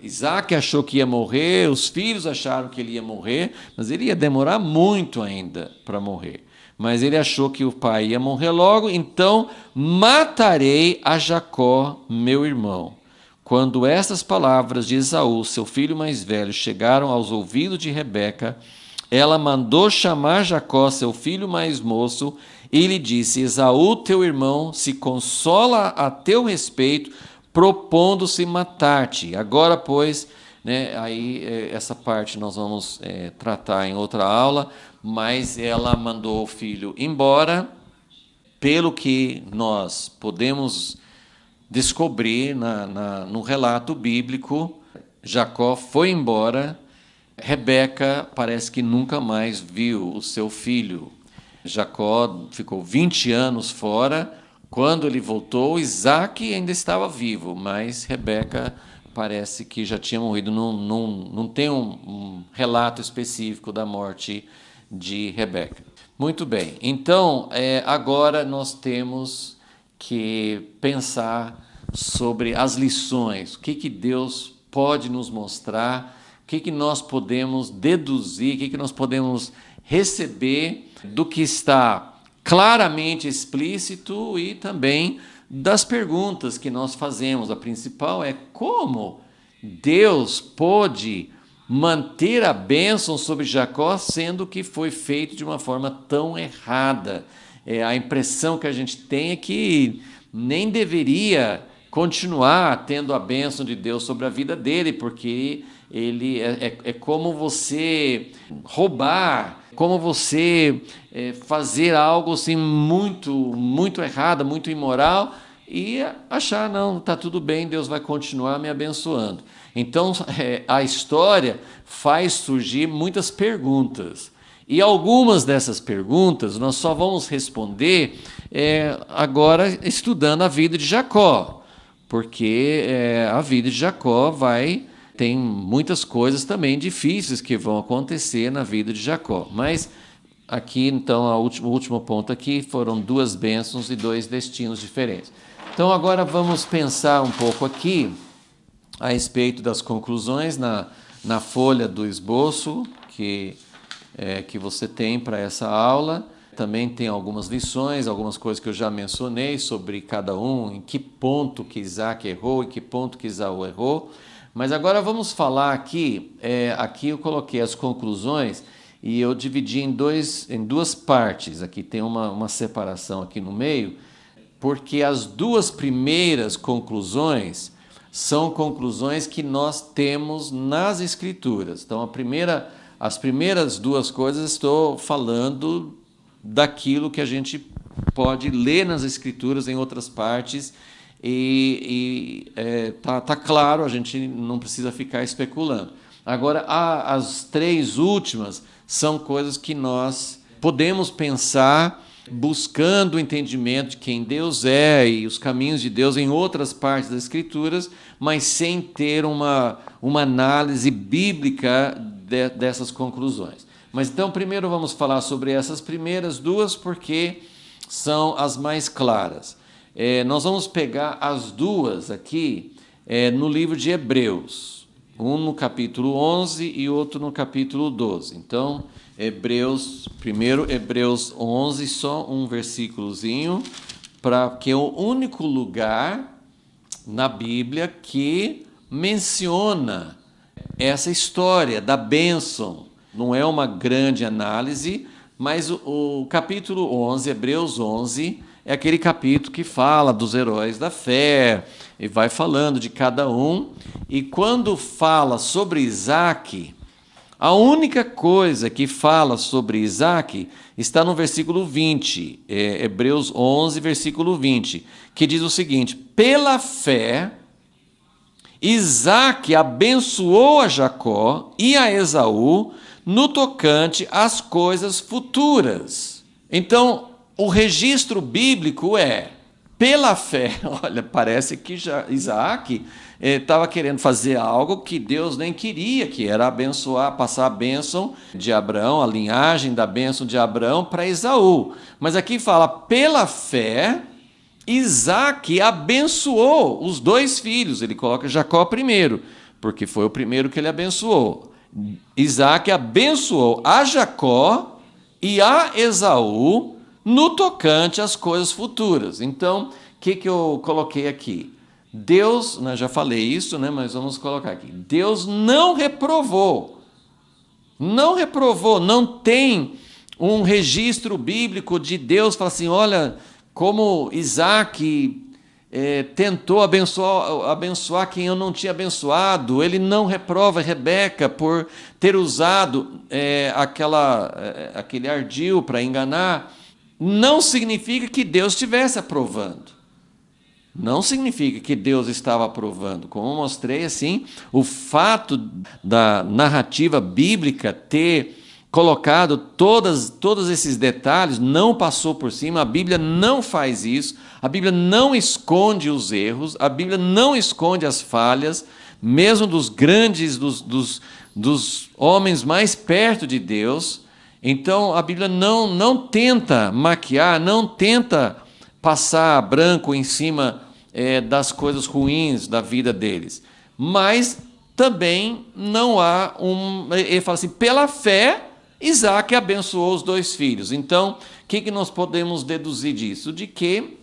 Isaac achou que ia morrer, os filhos acharam que ele ia morrer, mas ele ia demorar muito ainda para morrer. Mas ele achou que o pai ia morrer logo, então matarei a Jacó, meu irmão. Quando estas palavras de Esaú, seu filho mais velho, chegaram aos ouvidos de Rebeca, ela mandou chamar Jacó, seu filho mais moço, e lhe disse: Esaú, teu irmão, se consola a teu respeito, propondo-se matar-te. Agora, pois, né, aí essa parte nós vamos tratar em outra aula, mas ela mandou o filho embora. Pelo que nós podemos descobrir no relato bíblico, Jacó foi embora. Rebeca parece que nunca mais viu o seu filho. Jacó ficou 20 anos fora. Quando ele voltou, Isaac ainda estava vivo, mas Rebeca parece que já tinha morrido. Não tem um relato específico da morte de Rebeca. Muito bem, então agora nós temos que pensar sobre as lições, o que Deus pode nos mostrar, o que nós podemos deduzir, o que nós podemos receber do que está claramente explícito e também das perguntas que nós fazemos. A principal é como Deus pôde manter a bênção sobre Jacó, sendo que foi feito de uma forma tão errada. A impressão que a gente tem é que nem deveria continuar tendo a bênção de Deus sobre a vida dele, porque ele é como você roubar, como você fazer algo assim muito errado, muito imoral, e achar, não, está tudo bem, Deus vai continuar me abençoando. Então, a história faz surgir muitas perguntas. E algumas dessas perguntas nós só vamos responder agora estudando a vida de Jacó, porque a vida de Jacó tem muitas coisas também difíceis que vão acontecer na vida de Jacó. Mas aqui, então, o último ponto aqui foram 2 bênçãos e 2 destinos diferentes. Então, agora vamos pensar um pouco aqui a respeito das conclusões na folha do esboço que você tem para essa aula. Também tem algumas lições, algumas coisas que eu já mencionei sobre cada um, em que ponto que Isaac errou, em que ponto que Esaú errou. Mas agora vamos falar aqui, aqui eu coloquei as conclusões e eu dividi em 2 partes. Aqui tem uma separação aqui no meio, porque as 2 primeiras conclusões são conclusões que nós temos nas Escrituras. Então, as primeiras 2 coisas estou falando daquilo que a gente pode ler nas Escrituras em outras partes e tá claro, a gente não precisa ficar especulando. Agora, as 3 últimas são coisas que nós podemos pensar buscando o entendimento de quem Deus é e os caminhos de Deus em outras partes das Escrituras, mas sem ter uma análise bíblica dessas conclusões. Mas então, primeiro vamos falar sobre essas primeiras 2, porque são as mais claras. Nós vamos pegar as 2 aqui no livro de Hebreus, um no capítulo 11 e outro no capítulo 12. Então, primeiro Hebreus 11, só um versículozinho, que é o único lugar na Bíblia que menciona essa história da bênção. Não é uma grande análise, mas o capítulo 11, Hebreus 11, é aquele capítulo que fala dos heróis da fé, e vai falando de cada um. E quando fala sobre Isaac, a única coisa que fala sobre Isaac está no versículo 20, Hebreus 11, versículo 20, que diz o seguinte: pela fé, Isaac abençoou a Jacó e a Esaú no tocante às coisas futuras. Então, o registro bíblico pela fé. Olha, parece que Isaac estava querendo fazer algo que Deus nem queria, que era abençoar, passar a bênção de Abraão, a linhagem da bênção de Abraão para Esaú. Mas aqui fala, pela fé, Isaac abençoou os 2 filhos. Ele coloca Jacó primeiro, porque foi o primeiro que ele abençoou. Isaac abençoou a Jacó e a Esaú no tocante às coisas futuras. Então, o que eu coloquei aqui? Deus, já falei isso, mas vamos colocar aqui. Deus não reprovou. Não reprovou, não tem um registro bíblico de Deus falar assim, olha, como Isaac tentou abençoar quem eu não tinha abençoado, ele não reprova Rebeca por ter usado aquele ardil para enganar. Não significa que Deus estivesse aprovando. Não significa que Deus estava aprovando. Como eu mostrei, assim, o fato da narrativa bíblica ter colocado todos esses detalhes, não passou por cima, a Bíblia não faz isso, a Bíblia não esconde os erros, a Bíblia não esconde as falhas, mesmo dos grandes, dos homens mais perto de Deus. Então, a Bíblia não tenta maquiar, não tenta passar branco em cima das coisas ruins da vida deles. Mas também não há ele fala assim, pela fé, Isaac abençoou os 2 filhos. Então, o que nós podemos deduzir disso? De que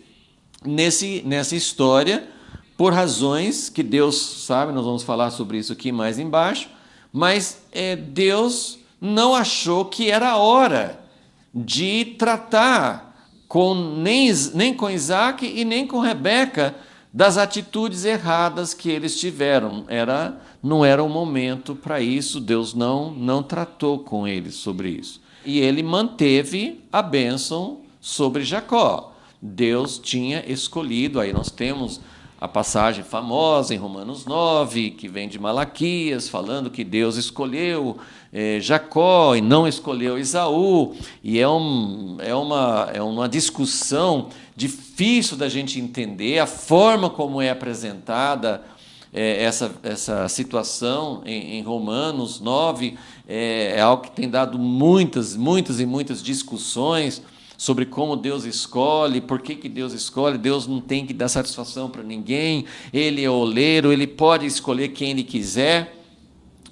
nessa história, por razões que Deus sabe, nós vamos falar sobre isso aqui mais embaixo, mas Deus não achou que era hora de tratar nem com Isaac e nem com Rebeca das atitudes erradas que eles tiveram. Não era o momento para isso, Deus não tratou com eles sobre isso. E ele manteve a bênção sobre Jacó. Deus tinha escolhido, aí nós temos a passagem famosa em Romanos 9, que vem de Malaquias, falando que Deus escolheu Jacó e não escolheu Esaú, e é uma discussão difícil da gente entender, a forma como é apresentada essa situação em Romanos 9, é algo que tem dado muitas e muitas discussões sobre como Deus escolhe, por que Deus escolhe. Deus não tem que dar satisfação para ninguém, ele é oleiro, ele pode escolher quem ele quiser,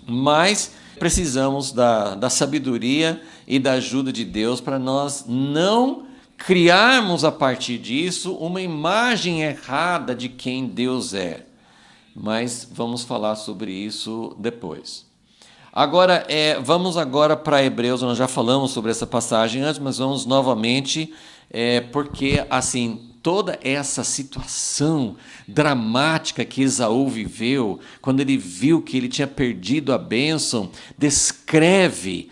mas precisamos da sabedoria e da ajuda de Deus para nós não criarmos a partir disso uma imagem errada de quem Deus é. Mas vamos falar sobre isso depois. Agora, vamos agora para Hebreus, nós já falamos sobre essa passagem antes, mas vamos novamente, porque assim, toda essa situação dramática que Esaú viveu, quando ele viu que ele tinha perdido a bênção, descreve,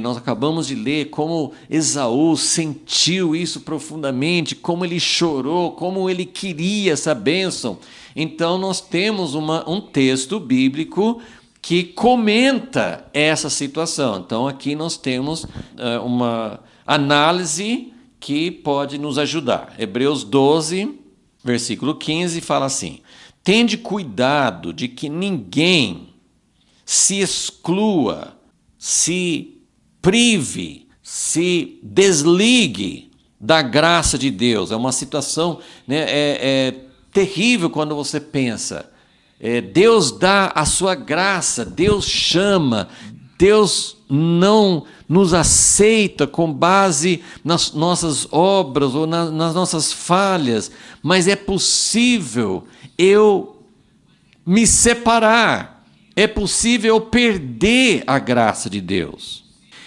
nós acabamos de ler como Esaú sentiu isso profundamente, como ele chorou, como ele queria essa bênção. Então nós temos um texto bíblico que comenta essa situação. Então aqui nós temos uma análise que pode nos ajudar. Hebreus 12, versículo 15, fala assim: tende cuidado de que ninguém se exclua, se prive, se desligue da graça de Deus. É uma situação, é terrível quando você pensa. Deus dá a sua graça, Deus chama, Deus não nos aceita com base nas nossas obras ou nas nossas falhas, mas é possível eu me separar, é possível eu perder a graça de Deus.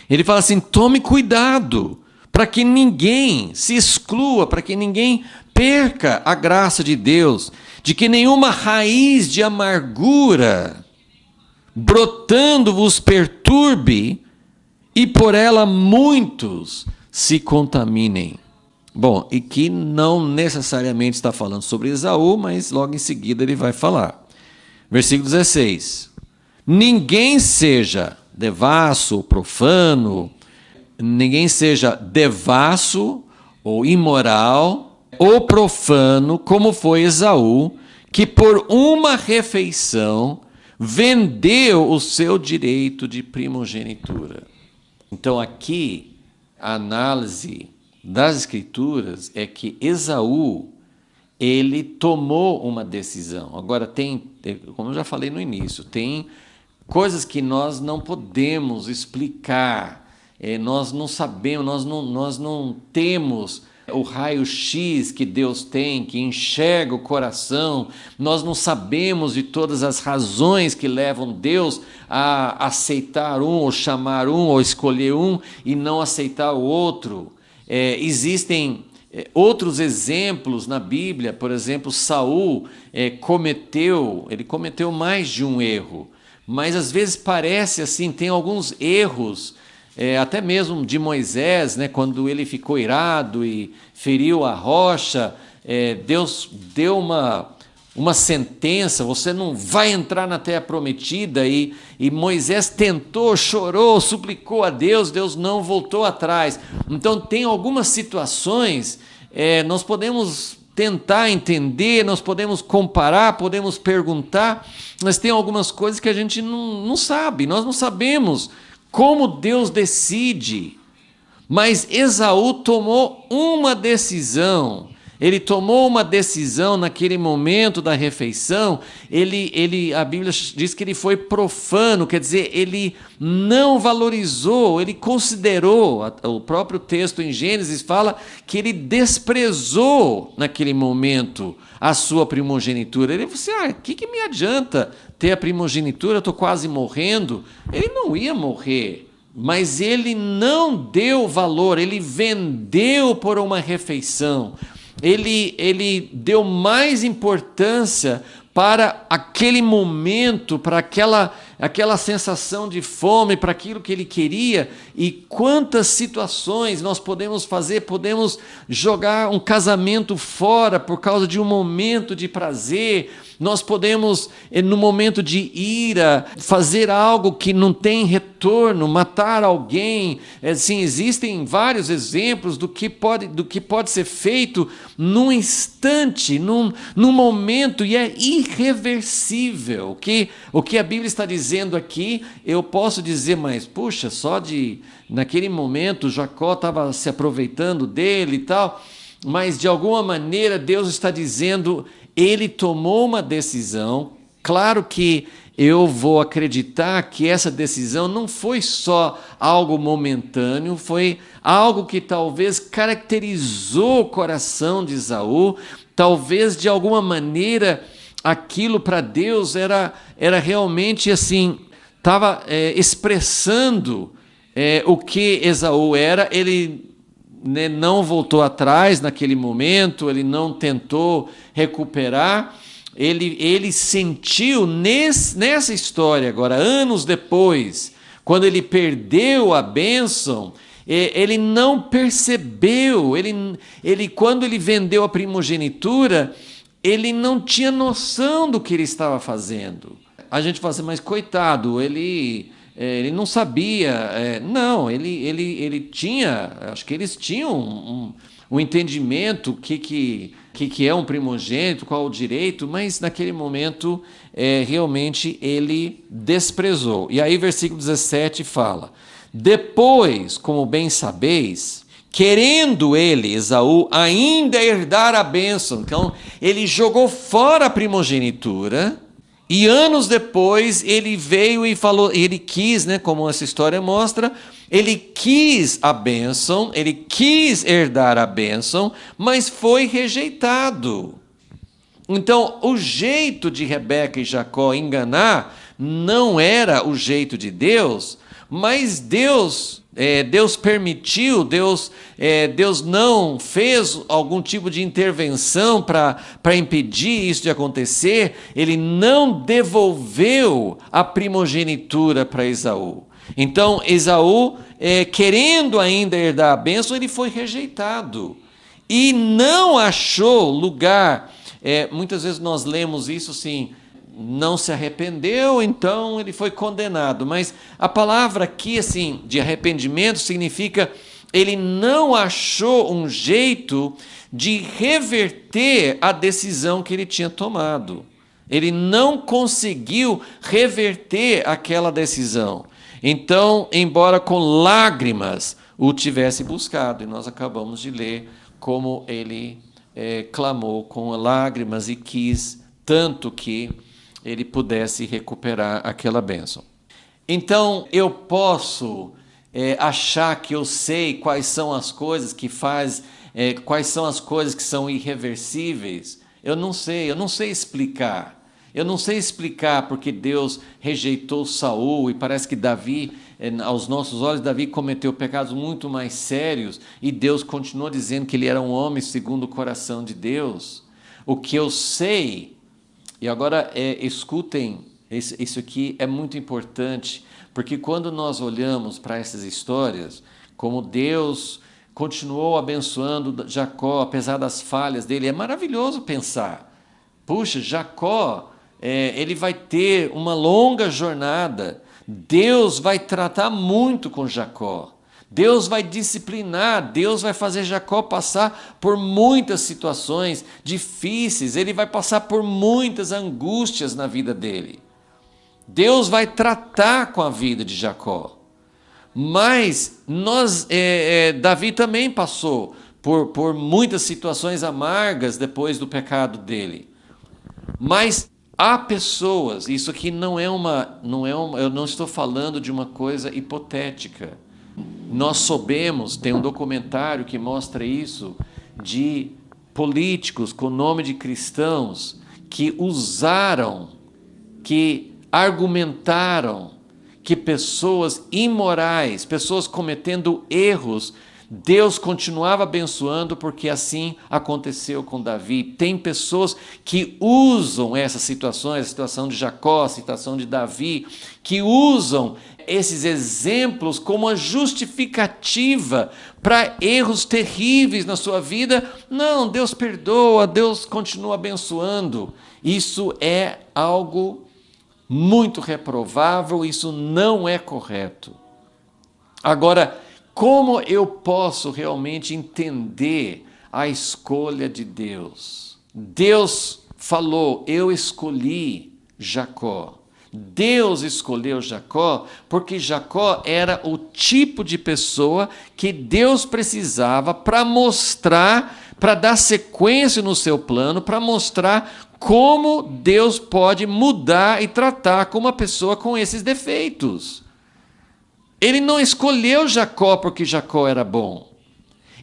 Ele fala assim, tome cuidado para que ninguém se exclua, para que ninguém perca a graça de Deus, de que nenhuma raiz de amargura brotando vos perturbe e por ela muitos se contaminem. Bom, e que não necessariamente está falando sobre Esaú, mas logo em seguida ele vai falar. Versículo 16. Ninguém seja devasso ou profano, ninguém seja devasso ou imoral ou profano, como foi Esaú, que por uma refeição vendeu o seu direito de primogenitura. Então aqui, a análise das Escrituras é que Esaú, ele tomou uma decisão. Agora como eu já falei no início, tem coisas que nós não podemos explicar nós não sabemos, nós não temos o raio-x que Deus tem, que enxerga o coração, nós não sabemos de todas as razões que levam Deus a aceitar um, ou chamar um, ou escolher um e não aceitar o outro. Existem outros exemplos na Bíblia, por exemplo, Saul cometeu mais de um erro, mas às vezes parece assim, tem alguns erros, até mesmo de Moisés, né, quando ele ficou irado e feriu a rocha, Deus deu uma sentença, você não vai entrar na terra prometida, e Moisés tentou, chorou, suplicou a Deus, Deus não voltou atrás. Então tem algumas situações, nós podemos tentar entender, nós podemos comparar, podemos perguntar, mas tem algumas coisas que a gente não sabe, nós não sabemos como Deus decide. Mas Esaú tomou uma decisão. Ele tomou uma decisão naquele momento da refeição. A Bíblia diz que ele foi profano, quer dizer, ele não valorizou, ele considerou. O próprio texto em Gênesis fala que ele desprezou naquele momento a sua primogenitura. Ele falou assim: o que me adianta ter a primogenitura? Eu estou quase morrendo. Ele não ia morrer. Mas ele não deu valor, ele vendeu por uma refeição, ele deu mais importância para aquele momento, para aquela sensação de fome, para aquilo que ele queria. E quantas situações nós podemos fazer, podemos jogar um casamento fora por causa de um momento de prazer, nós podemos, no momento de ira, fazer algo que não tem retorno, matar alguém. Assim, existem vários exemplos do que pode ser feito num instante, num momento, e é irreversível. O que a Bíblia está dizendo aqui, eu posso dizer, mas puxa, naquele momento Jacó estava se aproveitando dele e tal, mas de alguma maneira Deus está dizendo, ele tomou uma decisão. Claro que eu vou acreditar que essa decisão não foi só algo momentâneo, foi algo que talvez caracterizou o coração de Esaú, talvez de alguma maneira aquilo para Deus era realmente assim, estava expressando o que Esaú era. Ele não voltou atrás naquele momento, ele não tentou recuperar, ele sentiu nessa história agora, anos depois, quando ele perdeu a bênção, ele não percebeu, quando ele vendeu a primogenitura, ele não tinha noção do que ele estava fazendo. A gente fala assim, mas coitado, ele não sabia. Não, ele tinha, acho que eles tinham um entendimento que é um primogênito, qual o direito, mas naquele momento realmente ele desprezou. E aí versículo 17 fala: depois, como bem sabeis, querendo ele, Esaú, ainda herdar a bênção, então ele jogou fora a primogenitura. E anos depois ele veio e falou, ele quis, como essa história mostra, ele quis a bênção, ele quis herdar a bênção, mas foi rejeitado. Então, o jeito de Rebeca e Jacó enganar não era o jeito de Deus, mas Deus permitiu, Deus não fez algum tipo de intervenção para impedir isso de acontecer. Ele não devolveu a primogenitura para Esaú. Então, Esaú, querendo ainda herdar a bênção, ele foi rejeitado e não achou lugar. Muitas vezes nós lemos isso assim, não se arrependeu, então ele foi condenado. Mas a palavra aqui, assim, de arrependimento significa ele não achou um jeito de reverter a decisão que ele tinha tomado. Ele não conseguiu reverter aquela decisão. Então, embora com lágrimas o tivesse buscado, e nós acabamos de ler como ele clamou com lágrimas e quis tanto que ele pudesse recuperar aquela bênção. Então, eu posso achar que eu sei quais são as coisas que faz, quais são as coisas que são irreversíveis. Eu não sei explicar. Eu não sei explicar porque Deus rejeitou Saul e parece que Davi, aos nossos olhos, Davi cometeu pecados muito mais sérios e Deus continuou dizendo que ele era um homem segundo o coração de Deus. O que eu sei, e agora escutem, isso aqui é muito importante, porque quando nós olhamos para essas histórias, como Deus continuou abençoando Jacó, apesar das falhas dele, é maravilhoso pensar. Puxa, Jacó, ele vai ter uma longa jornada. Deus vai tratar muito com Jacó. Deus vai disciplinar, Deus vai fazer Jacó passar por muitas situações difíceis, ele vai passar por muitas angústias na vida dele. Deus vai tratar com a vida de Jacó. Mas Davi também passou por muitas situações amargas depois do pecado dele. Mas há pessoas, isso aqui eu não estou falando de uma coisa hipotética. Nós soubemos, tem um documentário que mostra isso, de políticos com nome de cristãos que usaram, que argumentaram que pessoas imorais, pessoas cometendo erros, Deus continuava abençoando porque assim aconteceu com Davi. Tem pessoas que usam essas situações, a situação de Jacó, a situação de Davi, que usam esses exemplos como uma justificativa para erros terríveis na sua vida. Não, Deus perdoa, Deus continua abençoando. Isso é algo muito reprovável, isso não é correto. Agora, como eu posso realmente entender a escolha de Deus? Deus falou, eu escolhi Jacó. Deus escolheu Jacó porque Jacó era o tipo de pessoa que Deus precisava para mostrar, para dar sequência no seu plano, para mostrar como Deus pode mudar e tratar com uma pessoa com esses defeitos. Ele não escolheu Jacó porque Jacó era bom.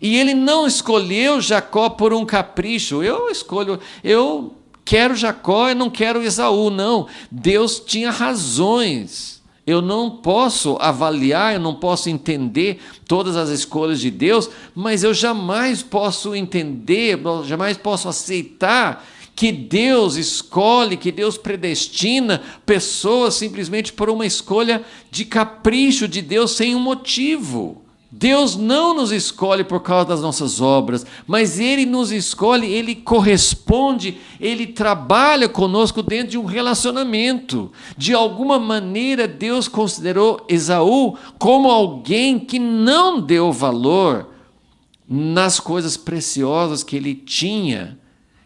E ele não escolheu Jacó por um capricho. Eu quero Jacó, eu não quero Esaú, não. Deus tinha razões. Eu não posso avaliar, eu não posso entender todas as escolhas de Deus, mas eu jamais posso entender, jamais posso aceitar que Deus escolhe, que Deus predestina pessoas simplesmente por uma escolha de capricho de Deus sem um motivo. Deus não nos escolhe por causa das nossas obras, mas Ele nos escolhe, Ele corresponde, Ele trabalha conosco dentro de um relacionamento. De alguma maneira, Deus considerou Esaú como alguém que não deu valor nas coisas preciosas que ele tinha.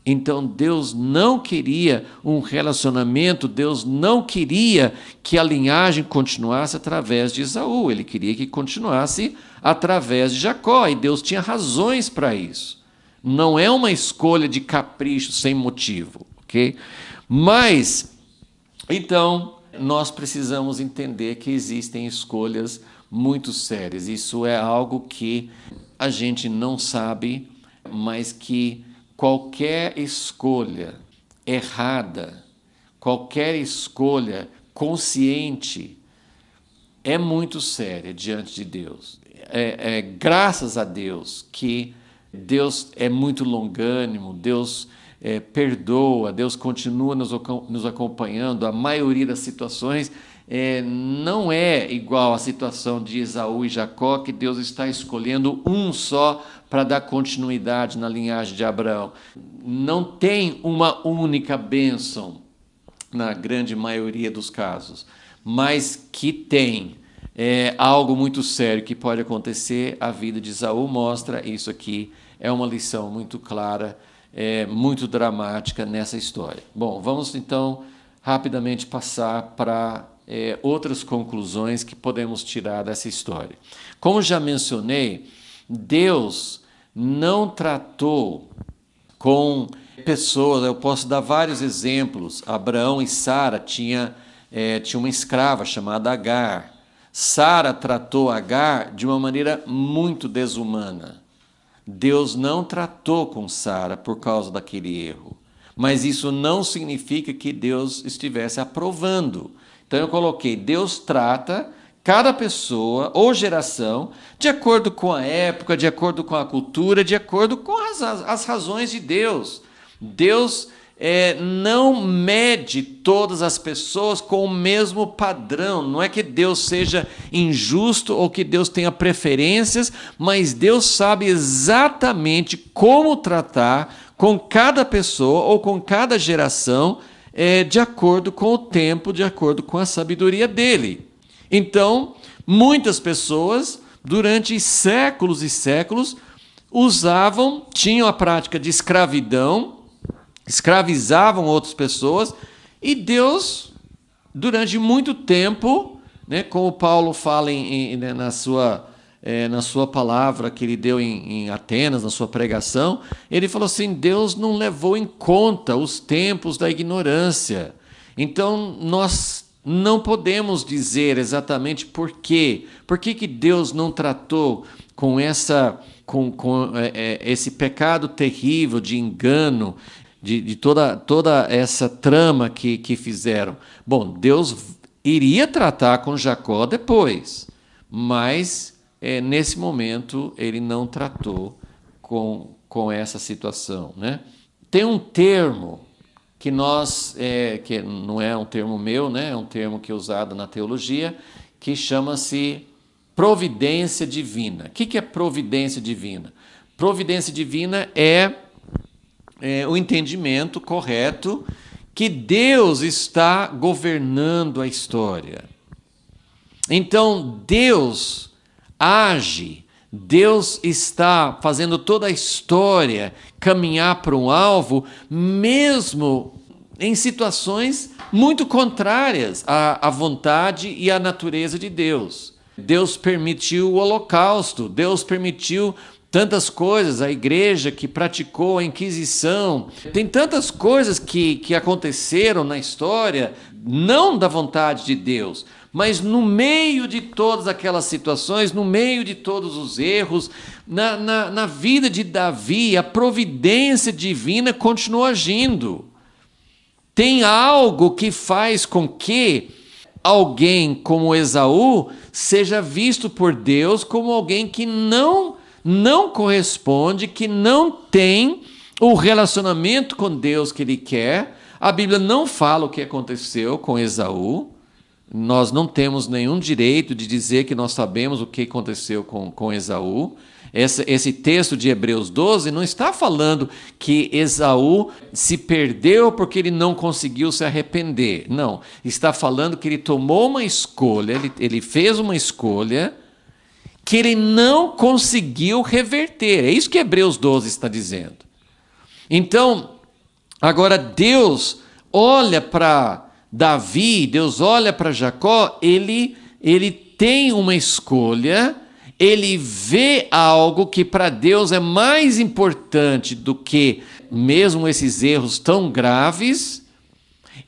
Então Deus não queria um relacionamento, Deus não queria que a linhagem continuasse através de Esaú, ele queria que continuasse através de Jacó, e Deus tinha razões para isso. Não é uma escolha de capricho sem motivo, ok? Mas, então, nós precisamos entender que existem escolhas muito sérias. Isso é algo que a gente não sabe, mas que qualquer escolha errada, qualquer escolha consciente é muito séria diante de Deus. Graças a Deus que Deus é muito longânimo, Deus perdoa, Deus continua nos acompanhando. A maioria das situações não é igual à situação de Esaú e Jacó, que Deus está escolhendo um só para dar continuidade na linhagem de Abraão. Não tem uma única bênção na grande maioria dos casos, mas que tem algo muito sério que pode acontecer. A vida de Esaú mostra isso aqui, é uma lição muito clara, muito dramática nessa história. Bom, vamos então rapidamente passar para outras conclusões que podemos tirar dessa história. Como já mencionei, Deus não tratou com pessoas, eu posso dar vários exemplos. Abraão e Sara tinham uma escrava chamada Agar. Sara tratou Agar de uma maneira muito desumana. Deus não tratou com Sara por causa daquele erro. Mas isso não significa que Deus estivesse aprovando. Então eu coloquei, Deus trata cada pessoa ou geração de acordo com a época, de acordo com a cultura, de acordo com as razões de Deus. Deus não mede todas as pessoas com o mesmo padrão. Não é que Deus seja injusto ou que Deus tenha preferências, mas Deus sabe exatamente como tratar com cada pessoa ou com cada geração, de acordo com o tempo, de acordo com a sabedoria dele. Então, muitas pessoas, durante séculos e séculos, tinham a prática de escravidão, escravizavam outras pessoas, e Deus, durante muito tempo, né, como Paulo fala na sua palavra que ele deu em Atenas, na sua pregação, ele falou assim, Deus não levou em conta os tempos da ignorância. Então, nós não podemos dizer exatamente por quê. Por que Deus não tratou com esse pecado terrível de engano, de toda essa trama que fizeram? Bom, Deus iria tratar com Jacó depois, mas nesse momento ele não tratou com essa situação, né? Tem um termo que não é um termo meu, né? É um termo que é usado na teologia, que chama-se providência divina. O que é providência divina? Providência divina é o entendimento correto que Deus está governando a história. Então, Deus age, Deus está fazendo toda a história caminhar para um alvo, mesmo em situações muito contrárias à vontade e à natureza de Deus. Deus permitiu o Holocausto, Deus permitiu tantas coisas, a igreja que praticou a Inquisição, tem tantas coisas que aconteceram na história, não da vontade de Deus, mas no meio de todas aquelas situações, no meio de todos os erros, na vida de Davi, a providência divina continua agindo. Tem algo que faz com que alguém como Esaú seja visto por Deus como alguém que não corresponde, que não tem o relacionamento com Deus que ele quer. A Bíblia não fala o que aconteceu com Esaú. Nós não temos nenhum direito de dizer que nós sabemos o que aconteceu com Esaú. Esse texto de Hebreus 12 não está falando que Esaú se perdeu porque ele não conseguiu se arrepender. Não, está falando que ele tomou uma escolha, ele fez uma escolha que ele não conseguiu reverter. É isso que Hebreus 12 está dizendo. Então, agora Deus olha para Davi, Deus olha para Jacó, ele tem uma escolha, ele vê algo que para Deus é mais importante do que mesmo esses erros tão graves,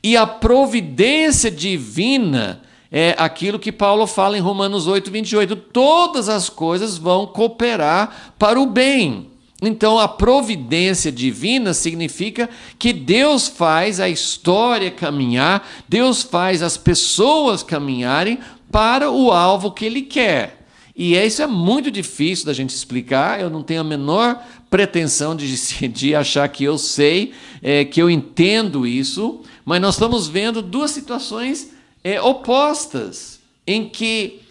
e a providência divina é aquilo que Paulo fala em Romanos 8, 28. Todas as coisas vão cooperar para o bem. Então, a providência divina significa que Deus faz a história caminhar, Deus faz as pessoas caminharem para o alvo que Ele quer. E isso é muito difícil da gente explicar, eu não tenho a menor pretensão de achar que eu sei, que eu entendo isso, mas nós estamos vendo duas situações opostas, em que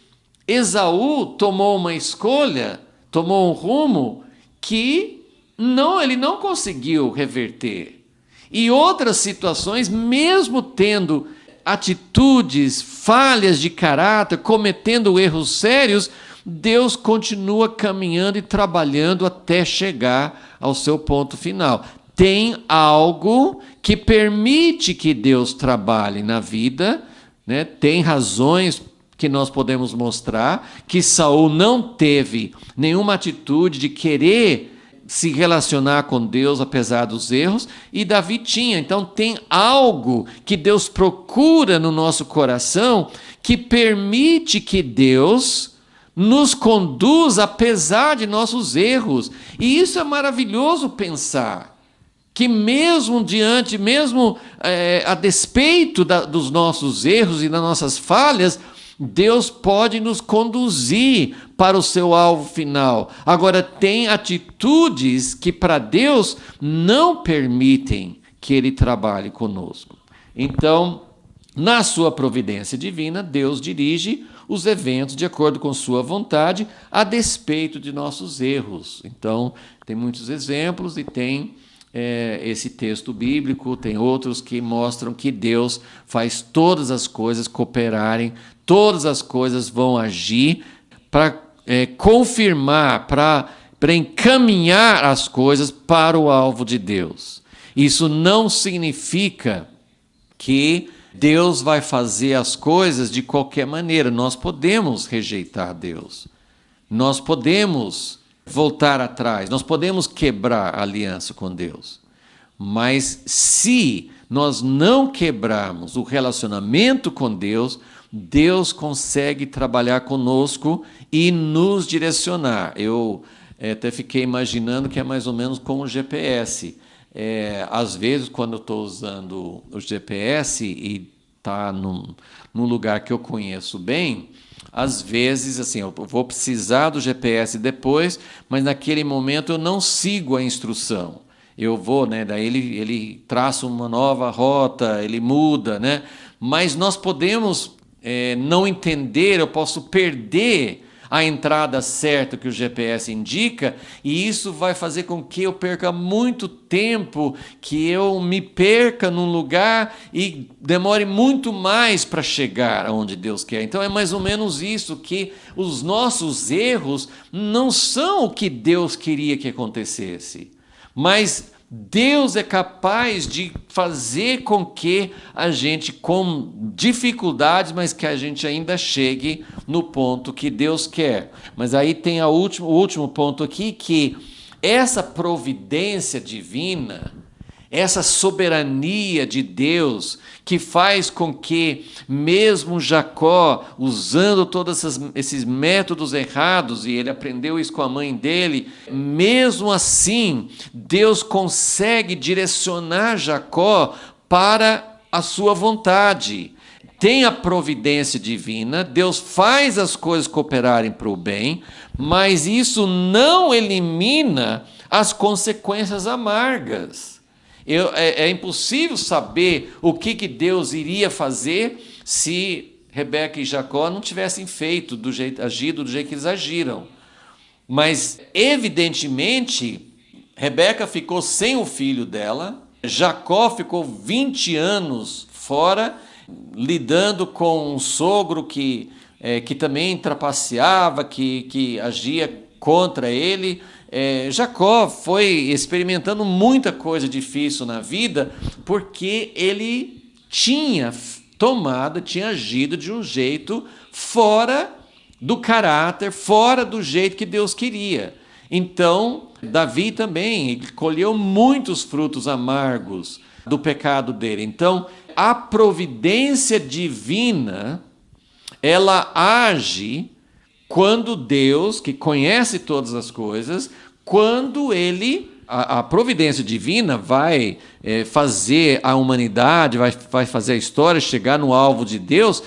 Esaú tomou uma escolha, tomou um rumo que ele não conseguiu reverter. E outras situações, mesmo tendo atitudes, falhas de caráter, cometendo erros sérios, Deus continua caminhando e trabalhando até chegar ao seu ponto final. Tem algo que permite que Deus trabalhe na vida, né? Tem razões que nós podemos mostrar que Saul não teve nenhuma atitude de querer se relacionar com Deus apesar dos erros, e Davi tinha. Então tem algo que Deus procura no nosso coração que permite que Deus nos conduz apesar de nossos erros. E isso é maravilhoso pensar, que mesmo a despeito dos nossos erros e das nossas falhas, Deus pode nos conduzir para o seu alvo final. Agora, tem atitudes que para Deus não permitem que Ele trabalhe conosco. Então, na sua providência divina, Deus dirige os eventos de acordo com sua vontade, a despeito de nossos erros. Então, tem muitos exemplos e tem esse texto bíblico, tem outros que mostram que Deus faz todas as coisas cooperarem, todas as coisas vão agir para confirmar, para encaminhar as coisas para o alvo de Deus. Isso não significa que Deus vai fazer as coisas de qualquer maneira. Nós podemos rejeitar Deus. Nós podemos voltar atrás. Nós podemos quebrar a aliança com Deus. Mas se nós não quebrarmos o relacionamento com Deus, Deus consegue trabalhar conosco e nos direcionar. Eu até fiquei imaginando que é mais ou menos como o GPS. Às vezes, quando eu estou usando o GPS e está num lugar que eu conheço bem, às vezes, assim, eu vou precisar do GPS depois, mas naquele momento eu não sigo a instrução. Eu vou, daí ele traça uma nova rota, ele muda, mas nós podemos não entender, eu posso perder a entrada certa que o GPS indica, e isso vai fazer com que eu perca muito tempo, que eu me perca num lugar e demore muito mais para chegar aonde Deus quer. Então é mais ou menos isso, que os nossos erros não são o que Deus queria que acontecesse, mas Deus é capaz de fazer com que a gente, com dificuldades, mas que a gente ainda chegue no ponto que Deus quer. Mas aí tem o último ponto aqui, que essa providência divina, essa soberania de Deus, que faz com que mesmo Jacó, usando todos esses métodos errados, e ele aprendeu isso com a mãe dele, mesmo assim, Deus consegue direcionar Jacó para a sua vontade. Tem a providência divina, Deus faz as coisas cooperarem para o bem, mas isso não elimina as consequências amargas. É impossível saber o que Deus iria fazer se Rebeca e Jacó não tivessem agido do jeito que eles agiram. Mas, evidentemente, Rebeca ficou sem o filho dela, Jacó ficou 20 anos fora, lidando com um sogro que também trapaceava, que agia contra ele. Jacó foi experimentando muita coisa difícil na vida, porque ele tinha agido de um jeito fora do caráter, fora do jeito que Deus queria. Então, Davi também colheu muitos frutos amargos do pecado dele. Então, a providência divina, ela age quando Deus, que conhece todas as coisas, quando a providência divina vai fazer a humanidade, vai fazer a história chegar no alvo de Deus,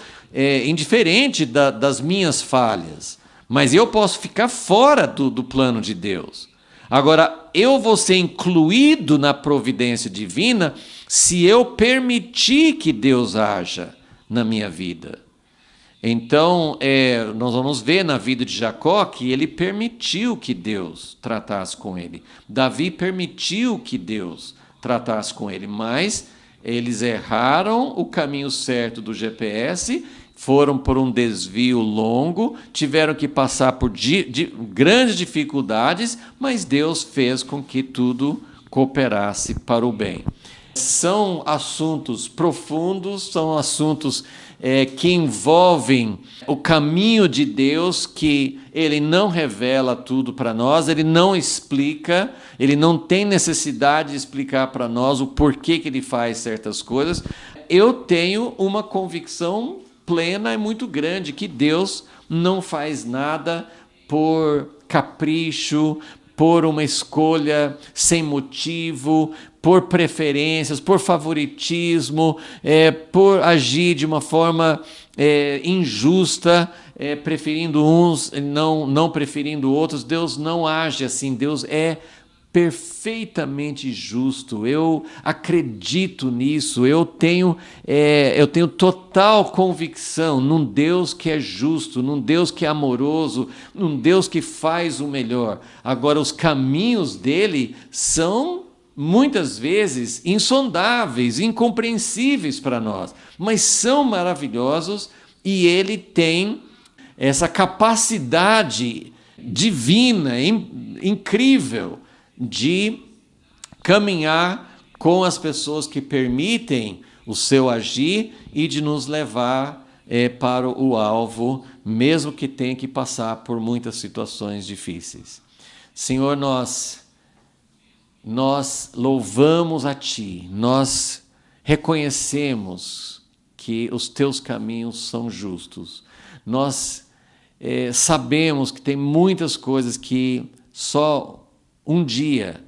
indiferente das minhas falhas. Mas eu posso ficar fora do plano de Deus. Agora, eu vou ser incluído na providência divina se eu permitir que Deus haja na minha vida. Então, nós vamos ver na vida de Jacó que ele permitiu que Deus tratasse com ele. Davi permitiu que Deus tratasse com ele, mas eles erraram o caminho certo do GPS, foram por um desvio longo, tiveram que passar por grandes dificuldades, mas Deus fez com que tudo cooperasse para o bem. São assuntos profundos, são assuntos que envolvem o caminho de Deus, que Ele não revela tudo para nós, Ele não explica, Ele não tem necessidade de explicar para nós o porquê que Ele faz certas coisas. Eu tenho uma convicção plena e muito grande que Deus não faz nada por capricho, por uma escolha sem motivo, por preferências, por favoritismo, por agir de uma forma injusta, preferindo uns, não preferindo outros. Deus não age assim, Deus é perfeitamente justo. Eu acredito nisso. Eu tenho total convicção num Deus que é justo, num Deus que é amoroso, num Deus que faz o melhor. Agora, os caminhos dele são muitas vezes insondáveis, incompreensíveis para nós, mas são maravilhosos, e ele tem essa capacidade divina, incrível, de caminhar com as pessoas que permitem o seu agir e de nos levar para o alvo, mesmo que tenha que passar por muitas situações difíceis. Senhor, nós louvamos a Ti, nós reconhecemos que os Teus caminhos são justos. Nós sabemos que tem muitas coisas que só um dia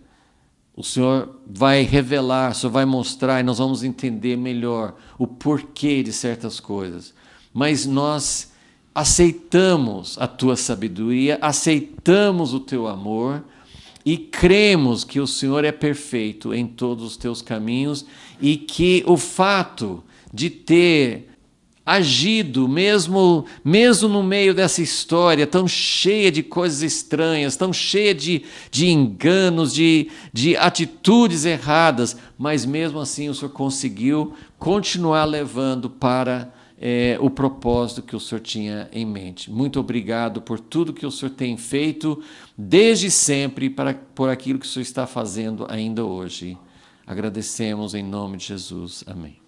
o Senhor vai revelar, o Senhor vai mostrar, e nós vamos entender melhor o porquê de certas coisas. Mas nós aceitamos a Tua sabedoria, aceitamos o Teu amor e cremos que o Senhor é perfeito em todos os Teus caminhos, e que o fato de ter agido, mesmo no meio dessa história tão cheia de coisas estranhas, tão cheia de enganos, de atitudes erradas, mas mesmo assim o Senhor conseguiu continuar levando para o propósito que o Senhor tinha em mente. Muito obrigado por tudo que o Senhor tem feito desde sempre, por aquilo que o Senhor está fazendo ainda hoje. Agradecemos em nome de Jesus. Amém.